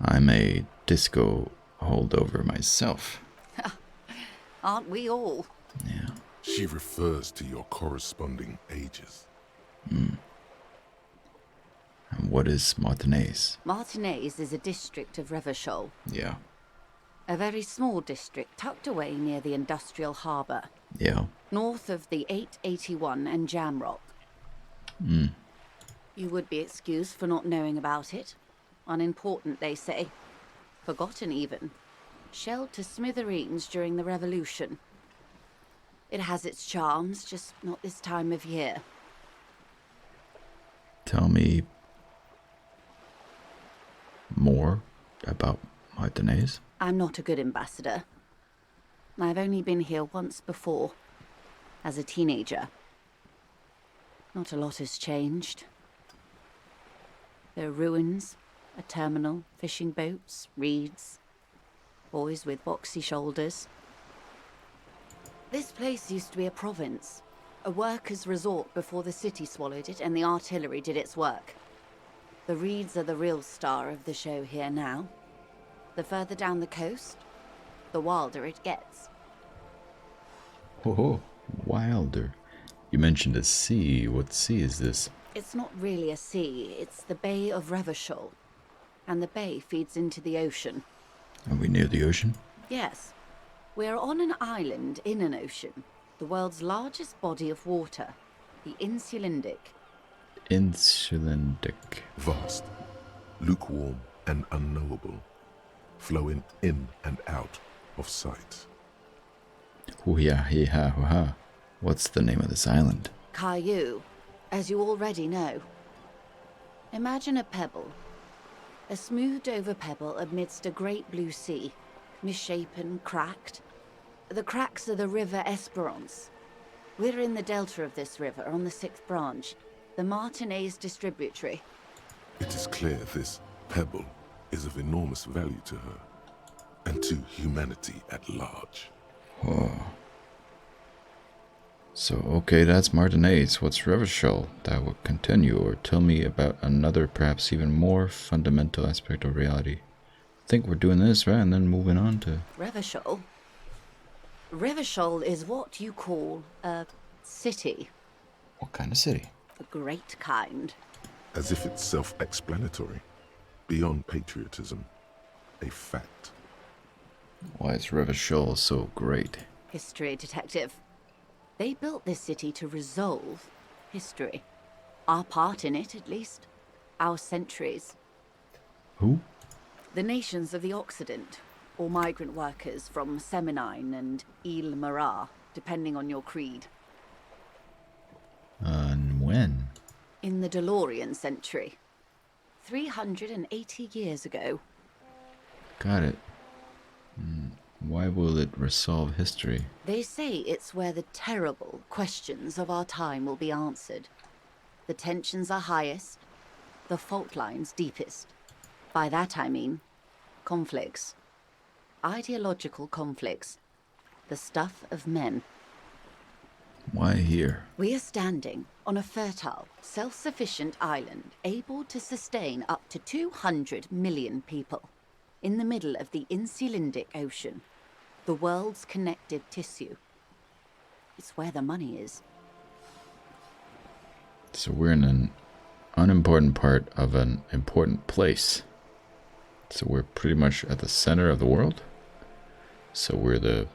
I'm a disco holdover myself.
Aren't we all?
Yeah.
She refers to your corresponding ages.
And what is Martinez?
Martinez is a district of Revachol.
Yeah.
A very small district tucked away near the industrial harbour.
Yeah.
North of the 881 and Jamrock. You would be excused for not knowing about it. Unimportant, they say. Forgotten, even. Shelled to smithereens during the Revolution. It has its charms, just not this time of year.
Tell me more about Martinez.
I'm not a good ambassador. I've only been here once before, as a teenager. Not a lot has changed. There are ruins, a terminal, fishing boats, reeds, boys with boxy shoulders. This place used to be a province, a workers' resort before the city swallowed it and the artillery did its work. The reeds are the real star of the show here now. The further down the coast, the wilder it gets.
Oh, wilder. You mentioned a sea. What sea is this?
It's not really a sea, it's the Bay of Revachol. And the bay feeds into the ocean.
Are we near the ocean?
Yes. We're on an island in an ocean. The world's largest body of water. The Insulindic.
Insulindic.
Vast, lukewarm and unknowable, flowing in and out of sight.
Hoo-ya-hee-ha-hoo-ha. What's the name of this island?
Caillou, as you already know. Imagine a pebble. A smoothed-over pebble amidst a great blue sea, misshapen, cracked. The cracks are the River Esperance. We're in the delta of this river, on the 6th branch, the Martinez distributary.
It is clear this pebble is of enormous value to her, and to humanity at large.
Oh. So, okay, that's Martinez. What's Revachol? That will continue, or tell me about another, perhaps even more fundamental aspect of reality. I think we're doing this, right? And then moving on to...
Revachol? Revachol is what you call a city.
What kind of city?
A great kind.
As if it's self-explanatory, beyond patriotism, a fact.
Why is Revachol so great?
History detective. They built this city to resolve history. Our part in it, at least. Our centuries.
Who?
The nations of the Occident, or migrant workers from Seminine and Ile Marat, depending on your creed.
And when?
In the DeLorean century. 380 years ago.
Got it. Why will it resolve history?
They say it's where the terrible questions of our time will be answered. The tensions are highest, the fault lines deepest. By that I mean conflicts. Ideological conflicts. The stuff of men.
Why here?
We are standing on a fertile, self-sufficient island able to sustain up to 200 million people. In the middle of the Insulindic Ocean, the world's connective tissue. It's where the money is.
So we're in an unimportant part of an important place. So we're pretty much at the center of the world. So we're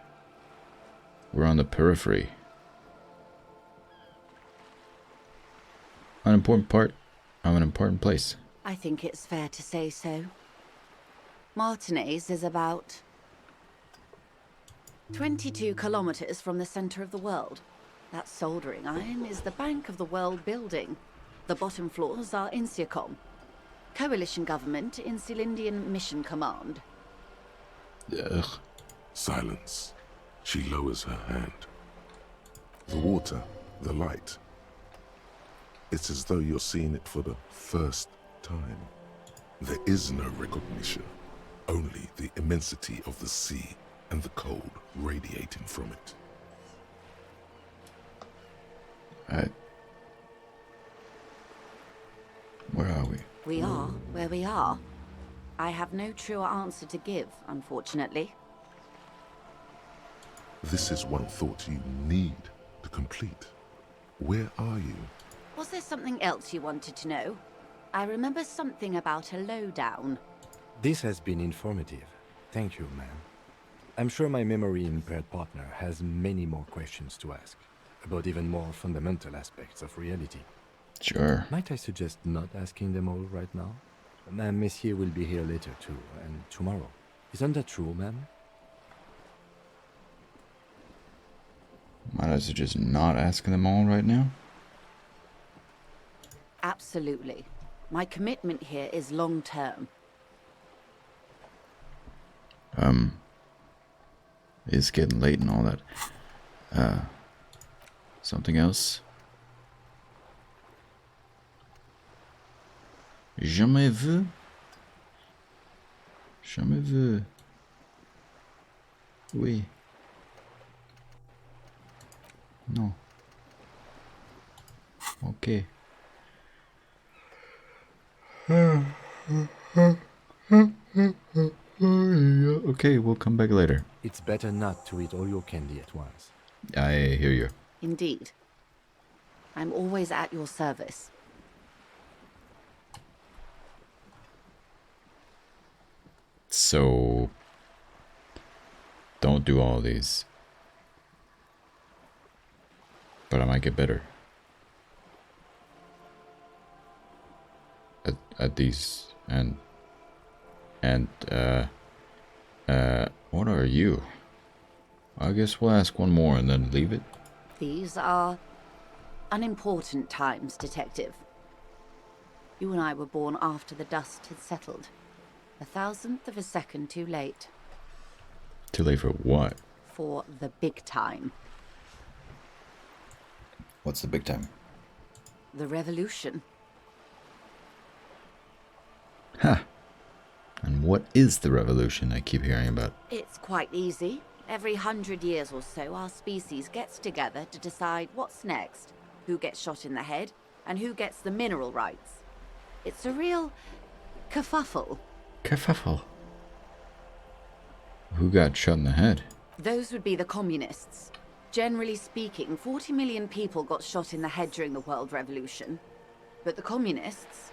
on the periphery. Unimportant part of an important place.
I think it's fair to say so. Martinez is about 22 kilometers from the center of the world. That soldering iron is the bank of the world building. The bottom floors are Insiacom. Coalition government, Insulindian Mission Command.
Ugh.
Silence. She lowers her hand. The water, the light. It's as though you're seeing it for the first time. There is no recognition. Only the immensity of the sea and the cold radiating from it.
Where are we?
We are where we are. I have no truer answer to give, unfortunately.
This is one thought you need to complete. Where are you?
Was there something else you wanted to know? I remember something about a lowdown.
This has been informative. Thank you, ma'am. I'm sure my memory-impaired partner has many more questions to ask, about even more fundamental aspects of reality.
Sure.
Might I suggest not asking them all right now? Madame Messier will be here later too, and tomorrow. Isn't that true, ma'am?
Might I suggest not asking them all right now?
Absolutely. My commitment here is long-term.
It's getting late and all that. Something else? Jamais vu? Jamais vu. Oui. No. Okay. Okay, we'll come back later.
It's better not to eat all your candy at once.
I hear you.
Indeed. I'm always at your service.
So, don't do all these. But I might get better at these. And what are you? I guess we'll ask one more and then leave it.
These are unimportant times, Detective. You and I were born after the dust had settled. 1,000th of a second too late.
Too late for what?
For the big time.
What's the big time?
The revolution.
Ha! And what is the revolution I keep hearing about?
It's quite easy. Every 100 years or so, our species gets together to decide what's next, who gets shot in the head, and who gets the mineral rights. It's a real kerfuffle.
Kerfuffle. Who got shot in the head?
Those would be the communists. Generally speaking, 40 million people got shot in the head during the World Revolution. But the communists,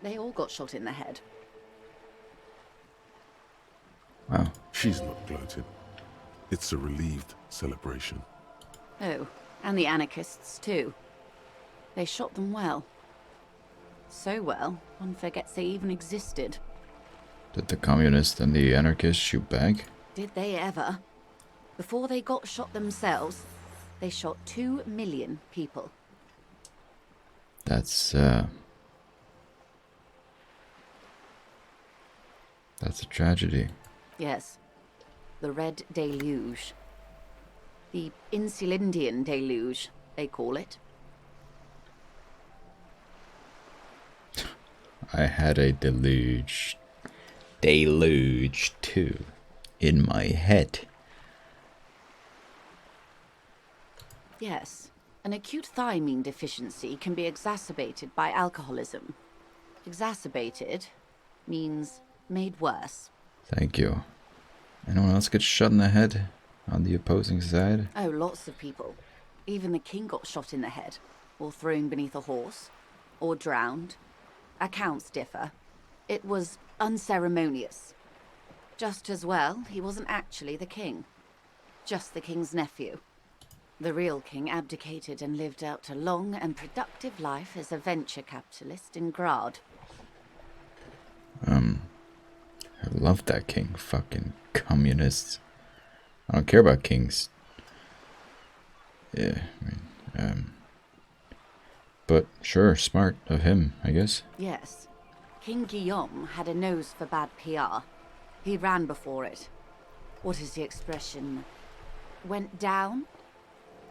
they all got shot in the head.
Wow.
She's not gloating. It's a relieved celebration.
Oh, and the anarchists too. They shot them well. So well, one forgets they even existed.
Did the communists and the anarchists shoot back?
Did they ever? Before they got shot themselves, they shot 2 million people.
That's a tragedy.
Yes. The Red Deluge. The Insulindian Deluge, they call it.
I had a deluge too in my head.
Yes. An acute thiamine deficiency can be exacerbated by alcoholism. Exacerbated means made worse.
Thank you. Anyone else get shot in the head on the opposing side?
Oh, lots of people. Even the king got shot in the head, or thrown beneath a horse, or drowned. Accounts differ. It was unceremonious. Just as well, he wasn't actually the king. Just the king's nephew. The real king abdicated and lived out a long and productive life as a venture capitalist in Grad.
I love that king. Fucking communists. I don't care about kings. Yeah, but sure, smart of him, I guess.
Yes. King Guillaume had a nose for bad PR. He ran before it. What is the expression? Went down?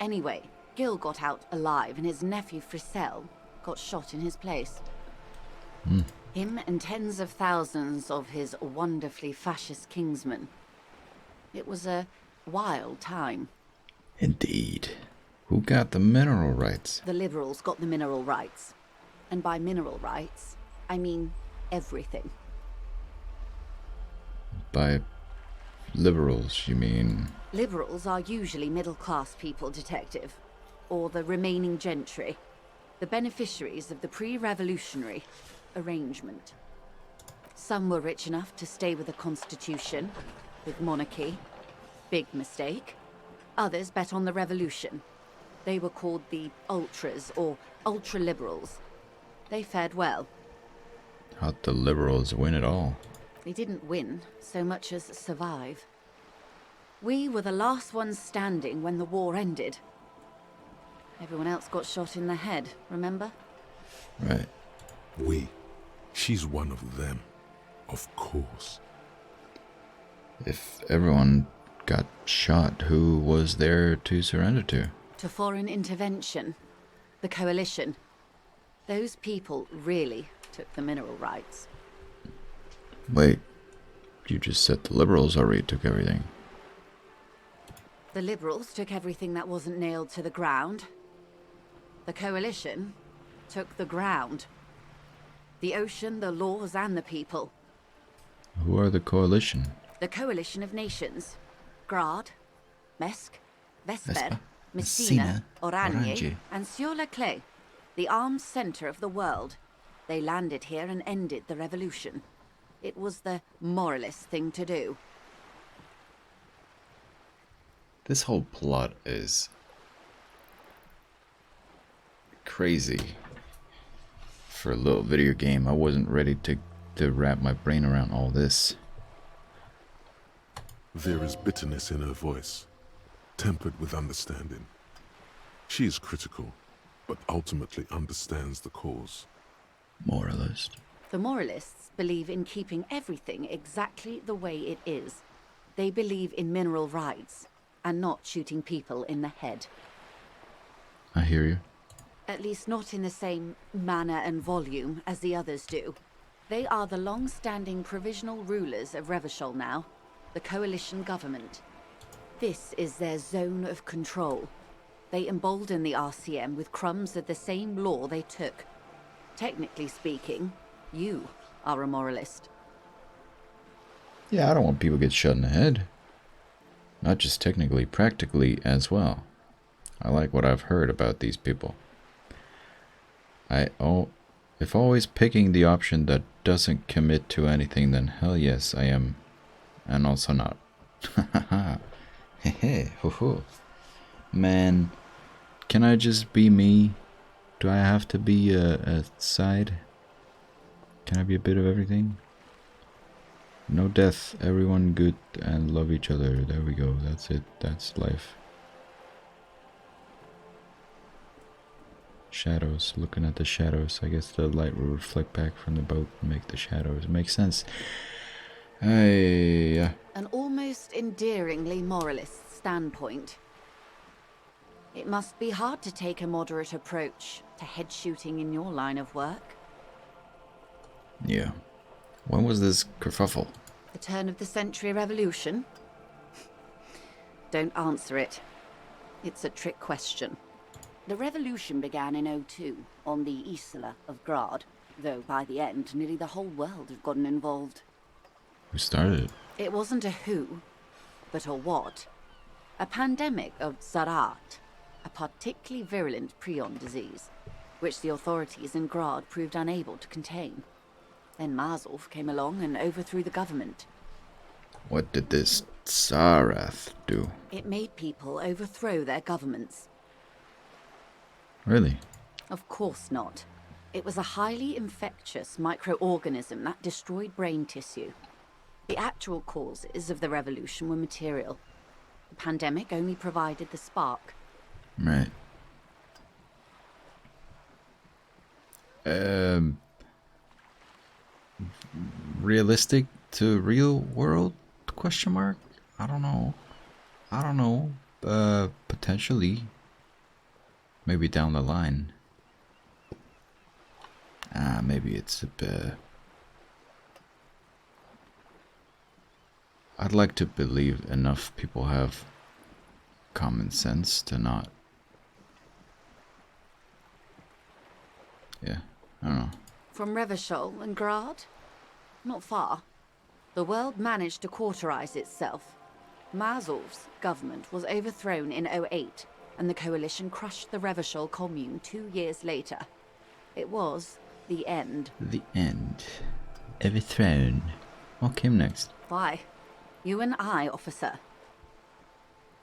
Anyway, Gil got out alive and his nephew Frisell got shot in his place. Him and tens of thousands of his wonderfully fascist kingsmen. It was a wild time.
Indeed. Who got the mineral rights?
The liberals got the mineral rights. And by mineral rights, I mean everything.
By liberals, you mean?
Liberals are usually middle-class people, Detective. Or the remaining gentry. The beneficiaries of the pre-revolutionary arrangement. Some were rich enough to stay with the Constitution. with monarchy. Big mistake. Others bet on the revolution. They were called the Ultras, or Ultra-Liberals. They fared well.
How'd the liberals win it all?
They didn't win so much as survive. We were the last ones standing when the war ended. Everyone else got shot in the head, remember?
Right.
We. She's one of them. Of course.
If everyone got shot, who was there to surrender to?
To foreign intervention. The coalition. Those people really took the mineral rights.
Wait, you just said the liberals already took everything.
The liberals took everything that wasn't nailed to the ground. The coalition took the ground. The ocean, the laws, and the people.
Who are the coalition?
The coalition of nations. Grad, Mesk, Vesper,
Vesper,
Messina,
Messina,
Oranje,
Oranje.
and Sur-la-Clay, the armed center of the world. They landed here and ended the revolution. It was the moralist thing to do.
This whole plot is crazy. For a little video game, I wasn't ready to wrap my brain around all this.
There is bitterness in her voice, tempered with understanding. She is critical, but ultimately understands the cause.
Moralist.
The moralists believe in keeping everything exactly the way it is. They believe in mineral rights, and not shooting people in the head.
I hear you.
At least not in the same manner and volume as the others do. They are the long-standing provisional rulers of Revachol now, the coalition government. This is their zone of control. They embolden the RCM with crumbs of the same law they took. Technically speaking, you are a moralist.
Yeah, I don't want people to get shot in the head. Not just technically, practically as well. I like what I've heard about these people. If always picking the option that doesn't commit to anything, then hell yes, I am. And also not. Hehe, ho ho. Man, can I just be me? Do I have to be a side? Can I be a bit of everything? No death, everyone good and love each other. There we go, that's it, that's life. Shadows, looking at the shadows. I guess the light will reflect back from the boat and make the shadows. It makes sense. Hey,
An almost endearingly moralist standpoint. It must be hard to take a moderate approach to head shooting in your line of work.
yeah. When was this kerfuffle?
The turn of the century revolution? Don't answer it. It's a trick question. The revolution began in '02 on the Isla of Grad, though by the end nearly the whole world had gotten involved.
Who started it?
It wasn't a who, but a what. A pandemic of Zarat, a particularly virulent prion disease, which the authorities in Grad proved unable to contain. Then Mazov came along and overthrew the government.
What did this Sarath do?
It made people overthrow their governments.
Really?
Of course not. It was a highly infectious microorganism that destroyed brain tissue. The actual causes of the revolution were material. The pandemic only provided the spark.
Right. Realistic to real world? Question mark? I don't know. Potentially. Maybe down the line. Maybe it's a bit... I'd like to believe enough people have common sense to not... Yeah, I don't know.
From Revachol and Grad? Not far. The world managed to cauterize itself. Mazov's government was overthrown in '08, and the coalition crushed the Revachol commune 2 years later. It was the end.
The end. Overthrown. What came next?
Why? You and I, officer.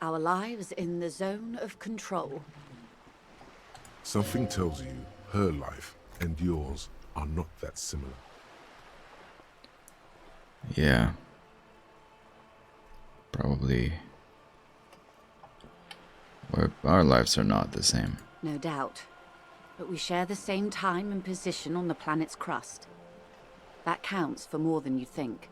Our lives in the zone of control.
Something tells you her life and yours are not that similar.
Yeah. Probably. Our lives are not the same.
No doubt. But we share the same time and position on the planet's crust. That counts for more than you think.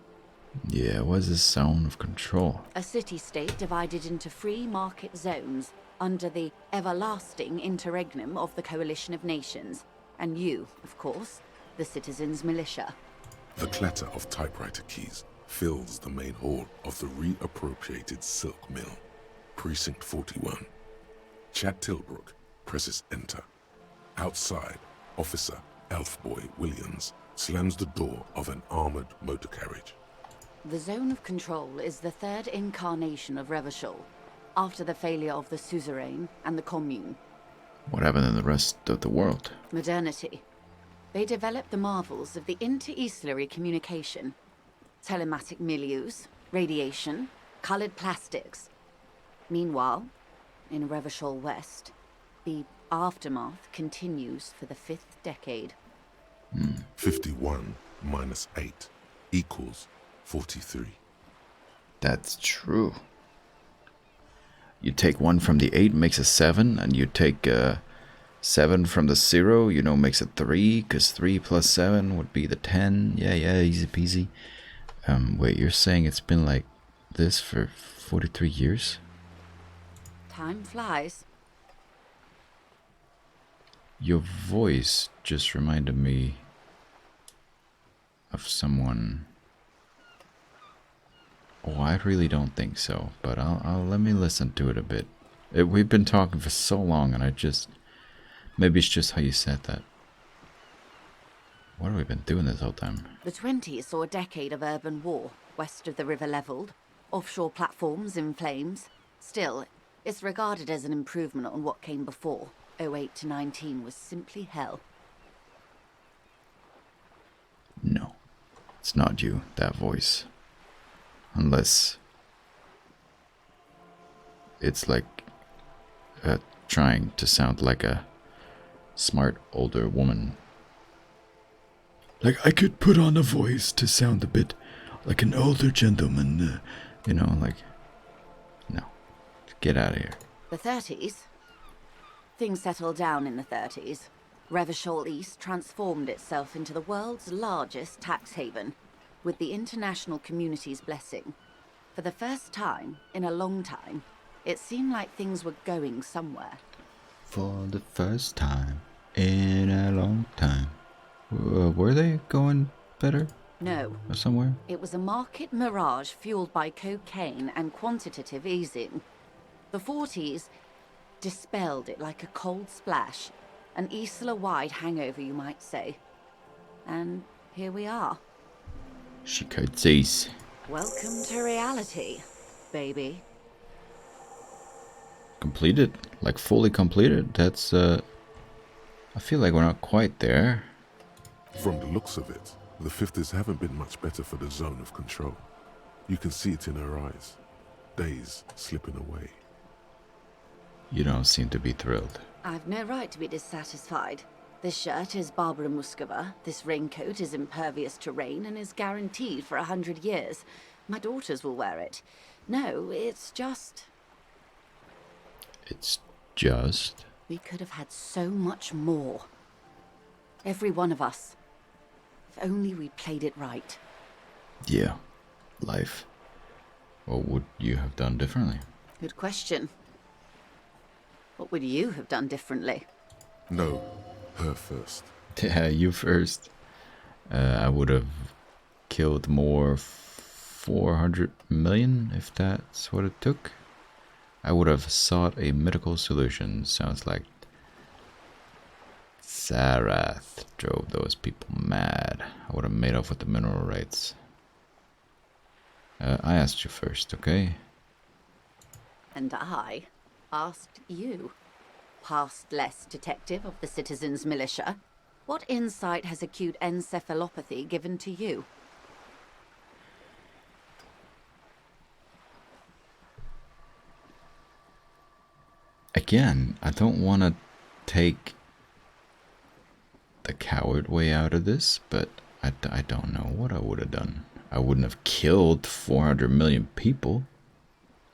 Yeah, what's this zone of control?
A city-state divided into free market zones under the everlasting interregnum of the Coalition of Nations. And you, of course, the citizens' militia.
The clatter of typewriter keys fills the main hall of the reappropriated silk mill. Precinct 41. Chad Tilbrook presses enter. Outside, Officer Elfboy Williams slams the door of an armored motor carriage.
The zone of control is the third incarnation of Revachol, after the failure of the suzerain and the commune.
What happened in the rest of the world?
Modernity. They developed the marvels of the inter-eastlery communication. Telematic milieus, radiation, colored plastics. Meanwhile, in Revachol West, the aftermath continues for the 5th decade.
51 minus 8 equals 43.
That's true. You take 1 from the 8 makes a 7, and you take 7 from the 0, you know, makes a 3, because 3 plus 7 would be the 10. Yeah, easy peasy. Wait, you're saying it's been like this for 43 years?
Time flies.
Your voice just reminded me of someone. Oh, I really don't think so, but I'll let me listen to it a bit. We've been talking for so long, and maybe it's just how you said that. What have we been doing this whole time?
The 20s saw a decade of urban war, west of the river leveled, offshore platforms in flames. Still, it's regarded as an improvement on what came before. 08 to 19 was simply hell.
No, it's not you, that voice. Unless it's like trying to sound like a smart older woman. Like I could put on a voice to sound a bit like an older gentleman, you know, like, no, get out of here.
The 30s? Things settled down in the 30s. Revachol East transformed itself into the world's largest tax haven, with the international community's blessing. For the first time in a long time, it seemed like things were going somewhere.
For the first time in a long time. Were they going better?
No.
Or somewhere?
It was a market mirage fueled by cocaine and quantitative easing. The 40s dispelled it like a cold splash, an Isla-wide hangover, you might say. And here we are.
She curtsies.
Welcome to reality, baby.
Completed? Like fully completed? That's, I feel like we're not quite there.
From the looks of it, the 50s haven't been much better for the zone of control. You can see it in her eyes. Days slipping away.
You don't seem to be thrilled.
I've no right to be dissatisfied. This shirt is Barbara Muscova, this raincoat is impervious to rain and is guaranteed for 100 years. My daughters will wear it. No, it's just...
It's just...
We could have had so much more. Every one of us. If only we played it right.
Yeah. Life. What would you have done differently?
Good question. What would you have done differently?
No, her first.
Yeah, you first. I would have killed more 400 million, if that's what it took. I would have sought a medical solution. Sounds like Sarath drove those people mad. I would have made off with the mineral rights. I asked you first, okay?
And I asked you, past-less detective of the Citizens Militia, what insight has acute encephalopathy given to you?
again, I don't want to take the coward way out of this, but I don't know what I would have done. I wouldn't have killed 400 million people.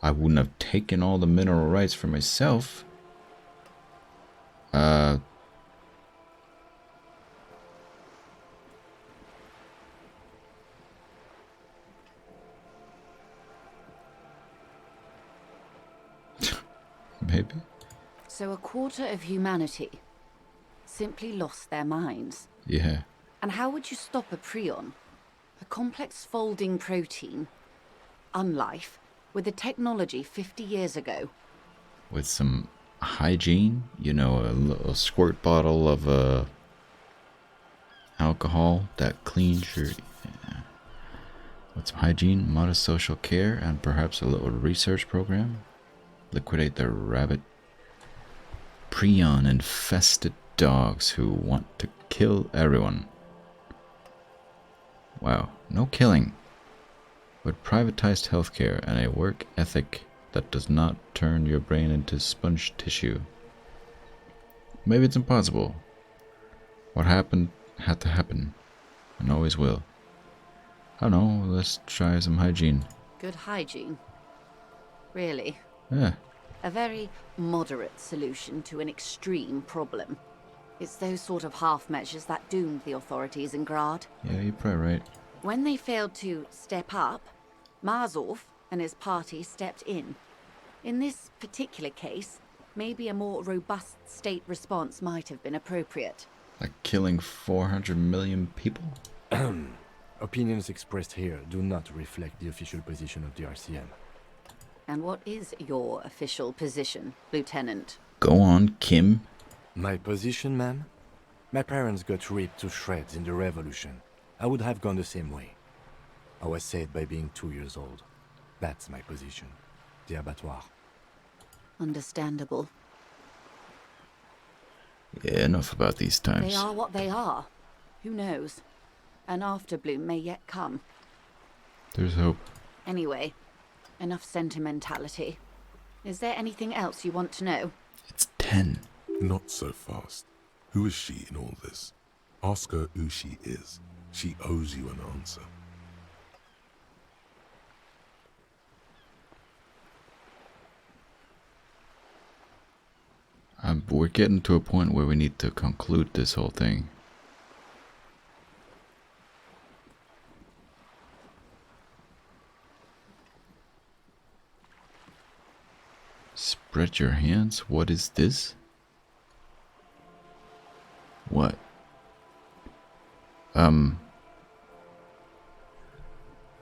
I wouldn't have taken all the mineral rights for myself. Maybe.
So a quarter of humanity simply lost their minds.
Yeah.
And how would you stop a prion? A complex folding protein, unlife, with a technology 50 years ago.
With some hygiene, you know, a little squirt bottle of alcohol that cleans your... Yeah. With some hygiene, modest social care, and perhaps a little research program. Liquidate the rabbit prion infested dogs who want to kill everyone. Wow, no killing, but privatized healthcare and a work ethic that does not turn your brain into sponge tissue. Maybe it's impossible. What happened had to happen, and always will. I don't know, let's try some hygiene.
Good hygiene? Really?
Yeah.
A very moderate solution to an extreme problem. It's those sort of half measures that doomed the authorities in Grad.
Yeah, you're probably right.
When they failed to step up, Marzov and his party stepped in. In this particular case, maybe a more robust state response might have been appropriate.
Like killing 400 million people?
Opinions expressed here do not reflect the official position of the RCM.
And what is your official position, Lieutenant?
Go on, Kim.
My position, ma'am? My parents got ripped to shreds in the revolution. I would have gone the same way. I was saved by being 2 years old. That's my position. The abattoir.
Understandable.
Yeah, enough about these times.
They are what they are. Who knows? An afterbloom may yet come.
There's hope.
Anyway, enough sentimentality. Is there anything else you want to know?
It's 10.
Not so fast. Who is she in all this? Ask her who she is. She owes you an answer.
We're getting to a point where we need to conclude this whole thing. Spread your hands? What is this? What?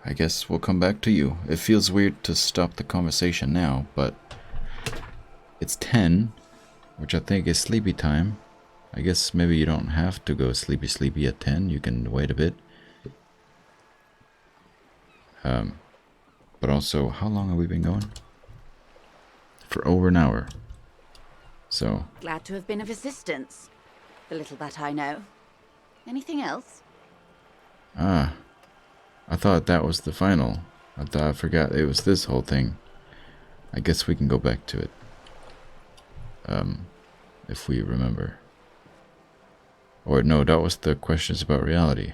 I guess we'll come back to you. It feels weird to stop the conversation now, but it's 10, which I think is sleepy time. I guess maybe you don't have to go sleepy at 10. You can wait a bit. But also, how long have we been going? For over an hour. So...
Glad to have been of assistance. The little that I know. Anything else?
I thought that was the final. I forgot it was this whole thing. I guess we can go back to it. If we remember. Or no, that was the questions about reality.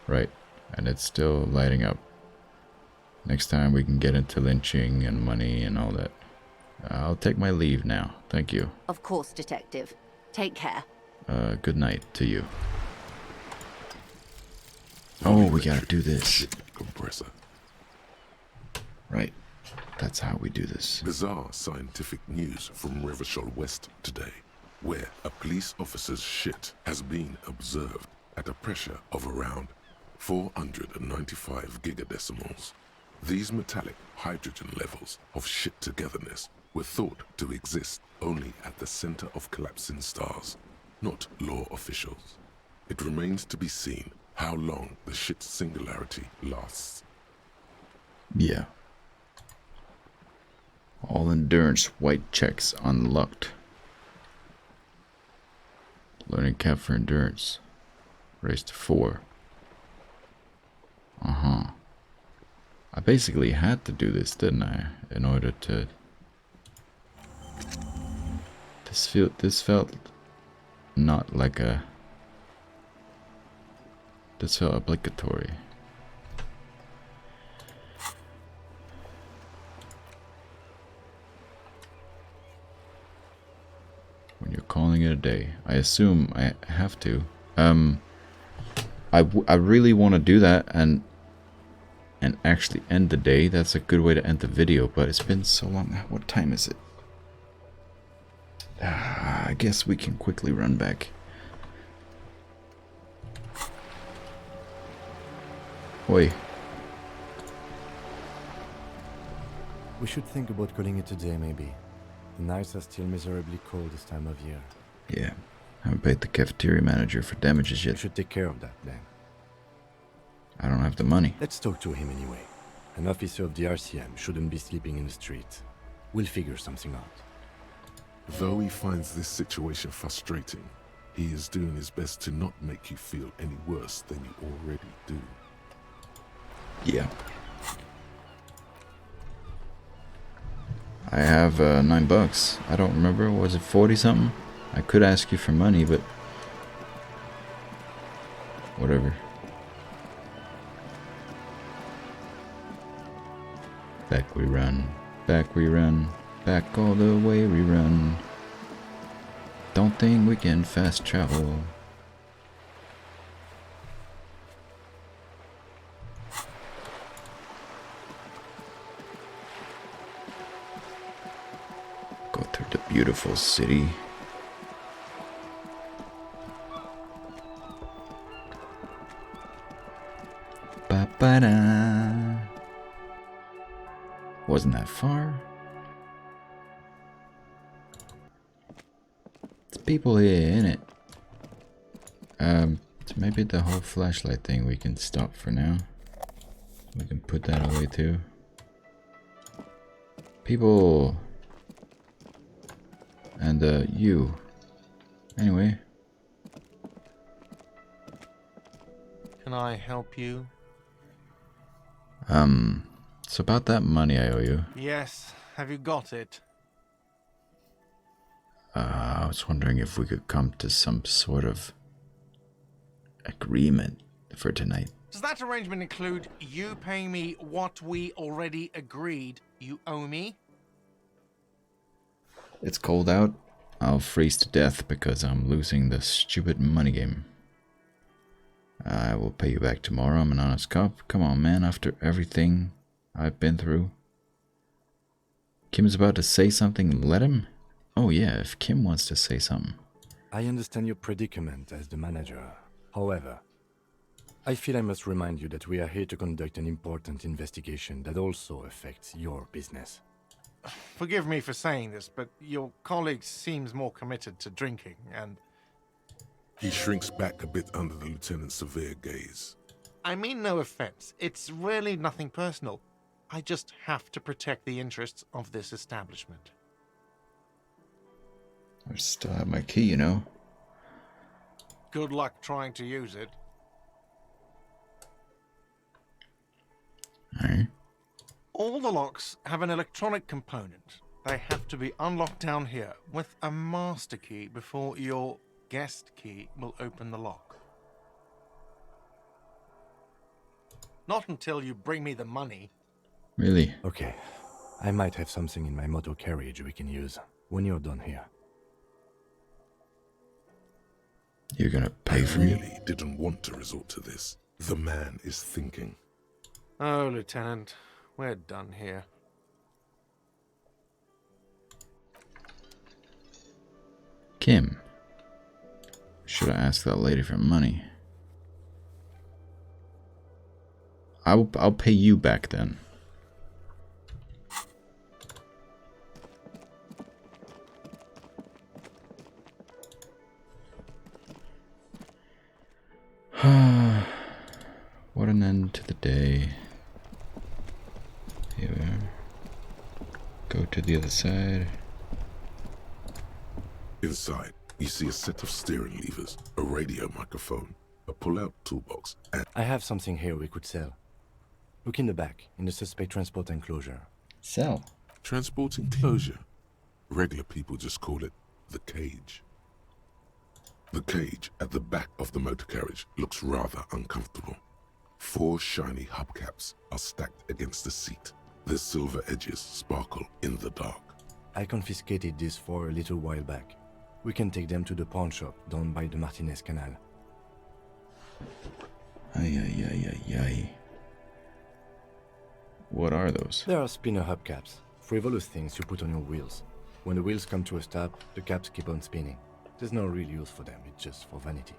Right, and it's still lighting up. Next time we can get into lynching and money and all that. I'll take my leave now. Thank you.
Of course, Detective. Take care.
Good night to you. Oh, we gotta do this.
Ship compressor.
Right. That's how we do this.
Bizarre scientific news from Revachol West today, where a police officer's shit has been observed at a pressure of around 495 gigadecimals. These metallic hydrogen levels of shit togetherness were thought to exist only at the center of collapsing stars, not law officials. It remains to be seen how long the shit singularity lasts.
Yeah. All endurance white checks unlocked. Learning cap for endurance. Raised to 4. I basically had to do this, didn't I? In order to This felt not like a. This felt obligatory. When you're calling it a day, I assume I have to. I really want to do that and actually end the day. That's a good way to end the video, but it's been so long. What time is it? I guess we can quickly run back. Oi.
We should think about calling it a day, maybe. The nights are still miserably cold this time of year.
Yeah. Haven't paid the cafeteria manager for damages
You
yet.
should take care of that, Dane.
I don't have the money.
Let's talk to him anyway. An officer of the RCM shouldn't be sleeping in the street. We'll figure something out.
Though he finds this situation frustrating, he is doing his best to not make you feel any worse than you already do.
Yeah. I have $9. I don't remember. Was it 40 something? I could ask you for money, but whatever. Back we run, back we run, back all the way we run. Don't think we can fast travel. Go through the beautiful city. Ba-ba-da. Wasn't that far? There's people here, innit? So maybe the whole flashlight thing we can stop for now. We can put that away too. People. And you. Anyway.
Can I help you?
It's about that money I owe you.
Yes. Have you got it?
I was wondering if we could come to some sort of agreement for tonight.
Does that arrangement include you paying me what we already agreed you owe me?
It's cold out. I'll freeze to death because I'm losing the stupid money game. I will pay you back tomorrow. I'm an honest cop. Come on, man. After everything I've been through. Kim's about to say something. Let him? Oh yeah, if Kim wants to say something.
I understand your predicament as the manager. However, I feel I must remind you that we are here to conduct an important investigation that also affects your business.
Forgive me for saying this, but your colleague seems more committed to drinking, and...
He shrinks back a bit under the lieutenant's severe gaze.
I mean no offense. It's really nothing personal. I just have to protect the interests of this establishment.
I still have my key, you know.
Good luck trying to use it.
Alright.
All the locks have an electronic component. They have to be unlocked down here with a master key before your guest key will open the lock. Not until you bring me the money.
Really?
Okay, I might have something in my motor carriage we can use when you're done here.
You're gonna pay
I
for me?
really didn't want to resort to this. The man is thinking.
Oh, Lieutenant, we're done here.
Kim. Should I ask that lady for money? I'll pay you back then. What an end to the day. Here we are. Go to the other side.
Inside, you see a set of steering levers, a radio microphone, a pull-out toolbox, and
I have something here we could sell. Look in the back, in the suspect transport enclosure.
Sell.
transport enclosure. Regular people just call it the cage. The cage at the back of the motor carriage looks rather uncomfortable. 4 shiny hubcaps are stacked against the seat. Their silver edges sparkle in the dark.
I confiscated these 4 a little while back. We can take them to the pawn shop down by the Martinez Canal.
Ay. What are those?
There are spinner hubcaps, frivolous things you put on your wheels. When the wheels come to a stop, the caps keep on spinning. There's no real use for them, it's just for vanity.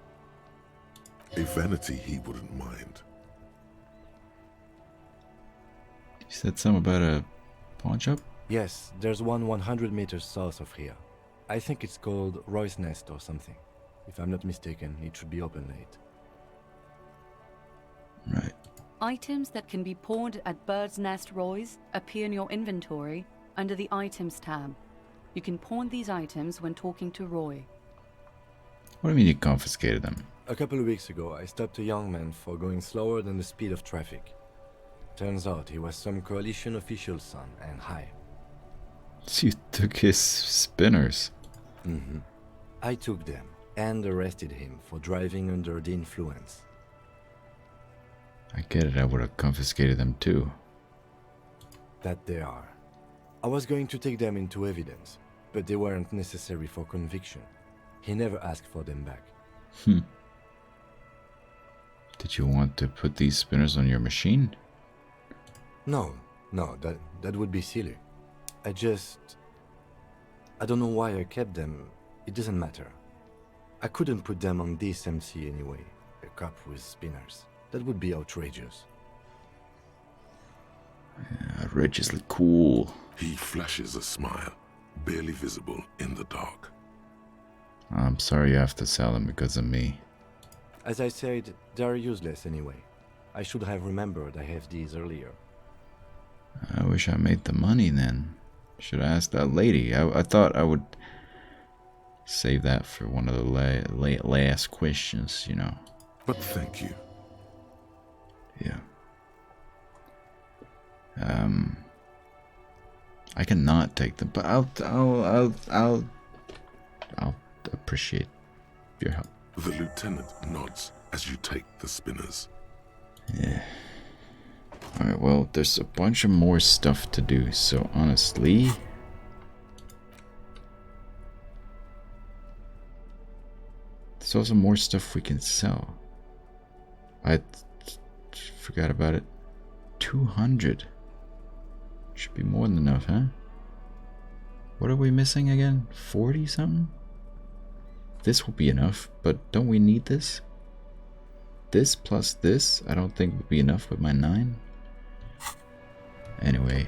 A vanity he wouldn't mind.
You said something about a pawn shop?
Yes, there's one 100 meters south of here. I think it's called Roy's Nest or something. If I'm not mistaken, it should be open late.
Right.
Items that can be pawned at Bird's Nest Roy's appear in your inventory under the Items tab. You can pawn these items when talking to Roy.
What do you mean you confiscated them?
A couple of weeks ago, I stopped a young man for going slower than the speed of traffic. Turns out he was some coalition official's son and high.
So you took his spinners.
Mm-hmm. I took them and arrested him for driving under the influence.
I get it, I would have confiscated them too.
That they are. I was going to take them into evidence, but they weren't necessary for conviction. He never asked for them back.
Did you want to put these spinners on your machine?
No, that would be silly. I don't know why I kept them. It doesn't matter. I couldn't put them on this MC anyway. A cop with spinners. That would be outrageous.
Yeah, outrageously cool.
He flashes a smile, barely visible in the dark.
I'm sorry you have to sell them because of me.
As I said, they are useless anyway. I should have remembered I have these earlier.
I wish I made the money then. Should have asked that lady. I thought I would save that for one of the last questions, you know.
But thank you.
Yeah. I cannot take them, but I'll appreciate your help.
The lieutenant nods as you take the spinners.
Yeah. Alright, well, there's a bunch of more stuff to do, so honestly... There's also more stuff we can sell. I forgot about it. 200. Should be more than enough, huh? What are we missing again? 40 something? This will be enough, but don't we need this? This plus this, I don't think would be enough with my 9. Anyway,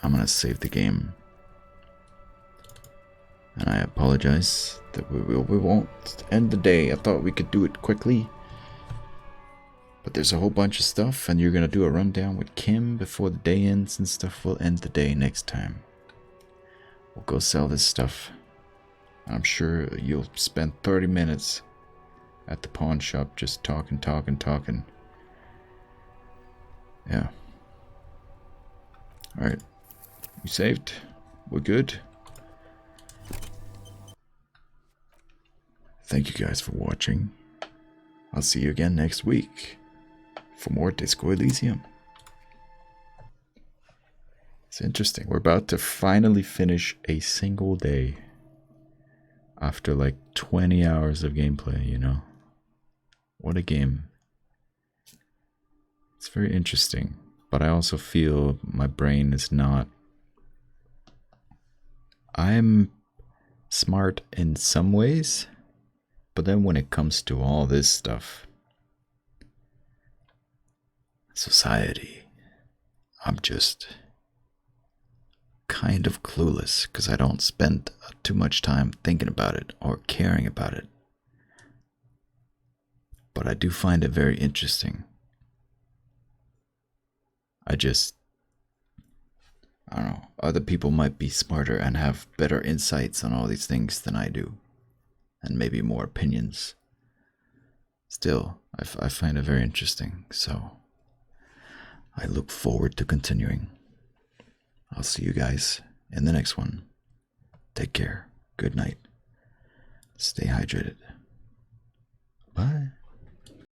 I'm gonna save the game. And I apologize that we won't end the day. I thought we could do it quickly. But there's a whole bunch of stuff, and you're gonna do a rundown with Kim before the day ends and stuff. We'll end the day next time. We'll go sell this stuff. I'm sure you'll spend 30 minutes at the pawn shop just talking. Yeah. Alright. We saved. We're good. Thank you guys for watching. I'll see you again next week for more Disco Elysium. It's interesting. We're about to finally finish a single day after like 20 hours of gameplay, you know? What a game. It's very interesting, but I also feel my brain is not... I'm smart in some ways, but then when it comes to all this stuff, society, I'm just kind of clueless because I don't spend too much time thinking about it or caring about it. But I do find it very interesting. I don't know, other people might be smarter and have better insights on all these things than I do, and maybe more opinions. Still, I find it very interesting, so I look forward to continuing. I'll see you guys in the next one. Take care. Good night. Stay hydrated.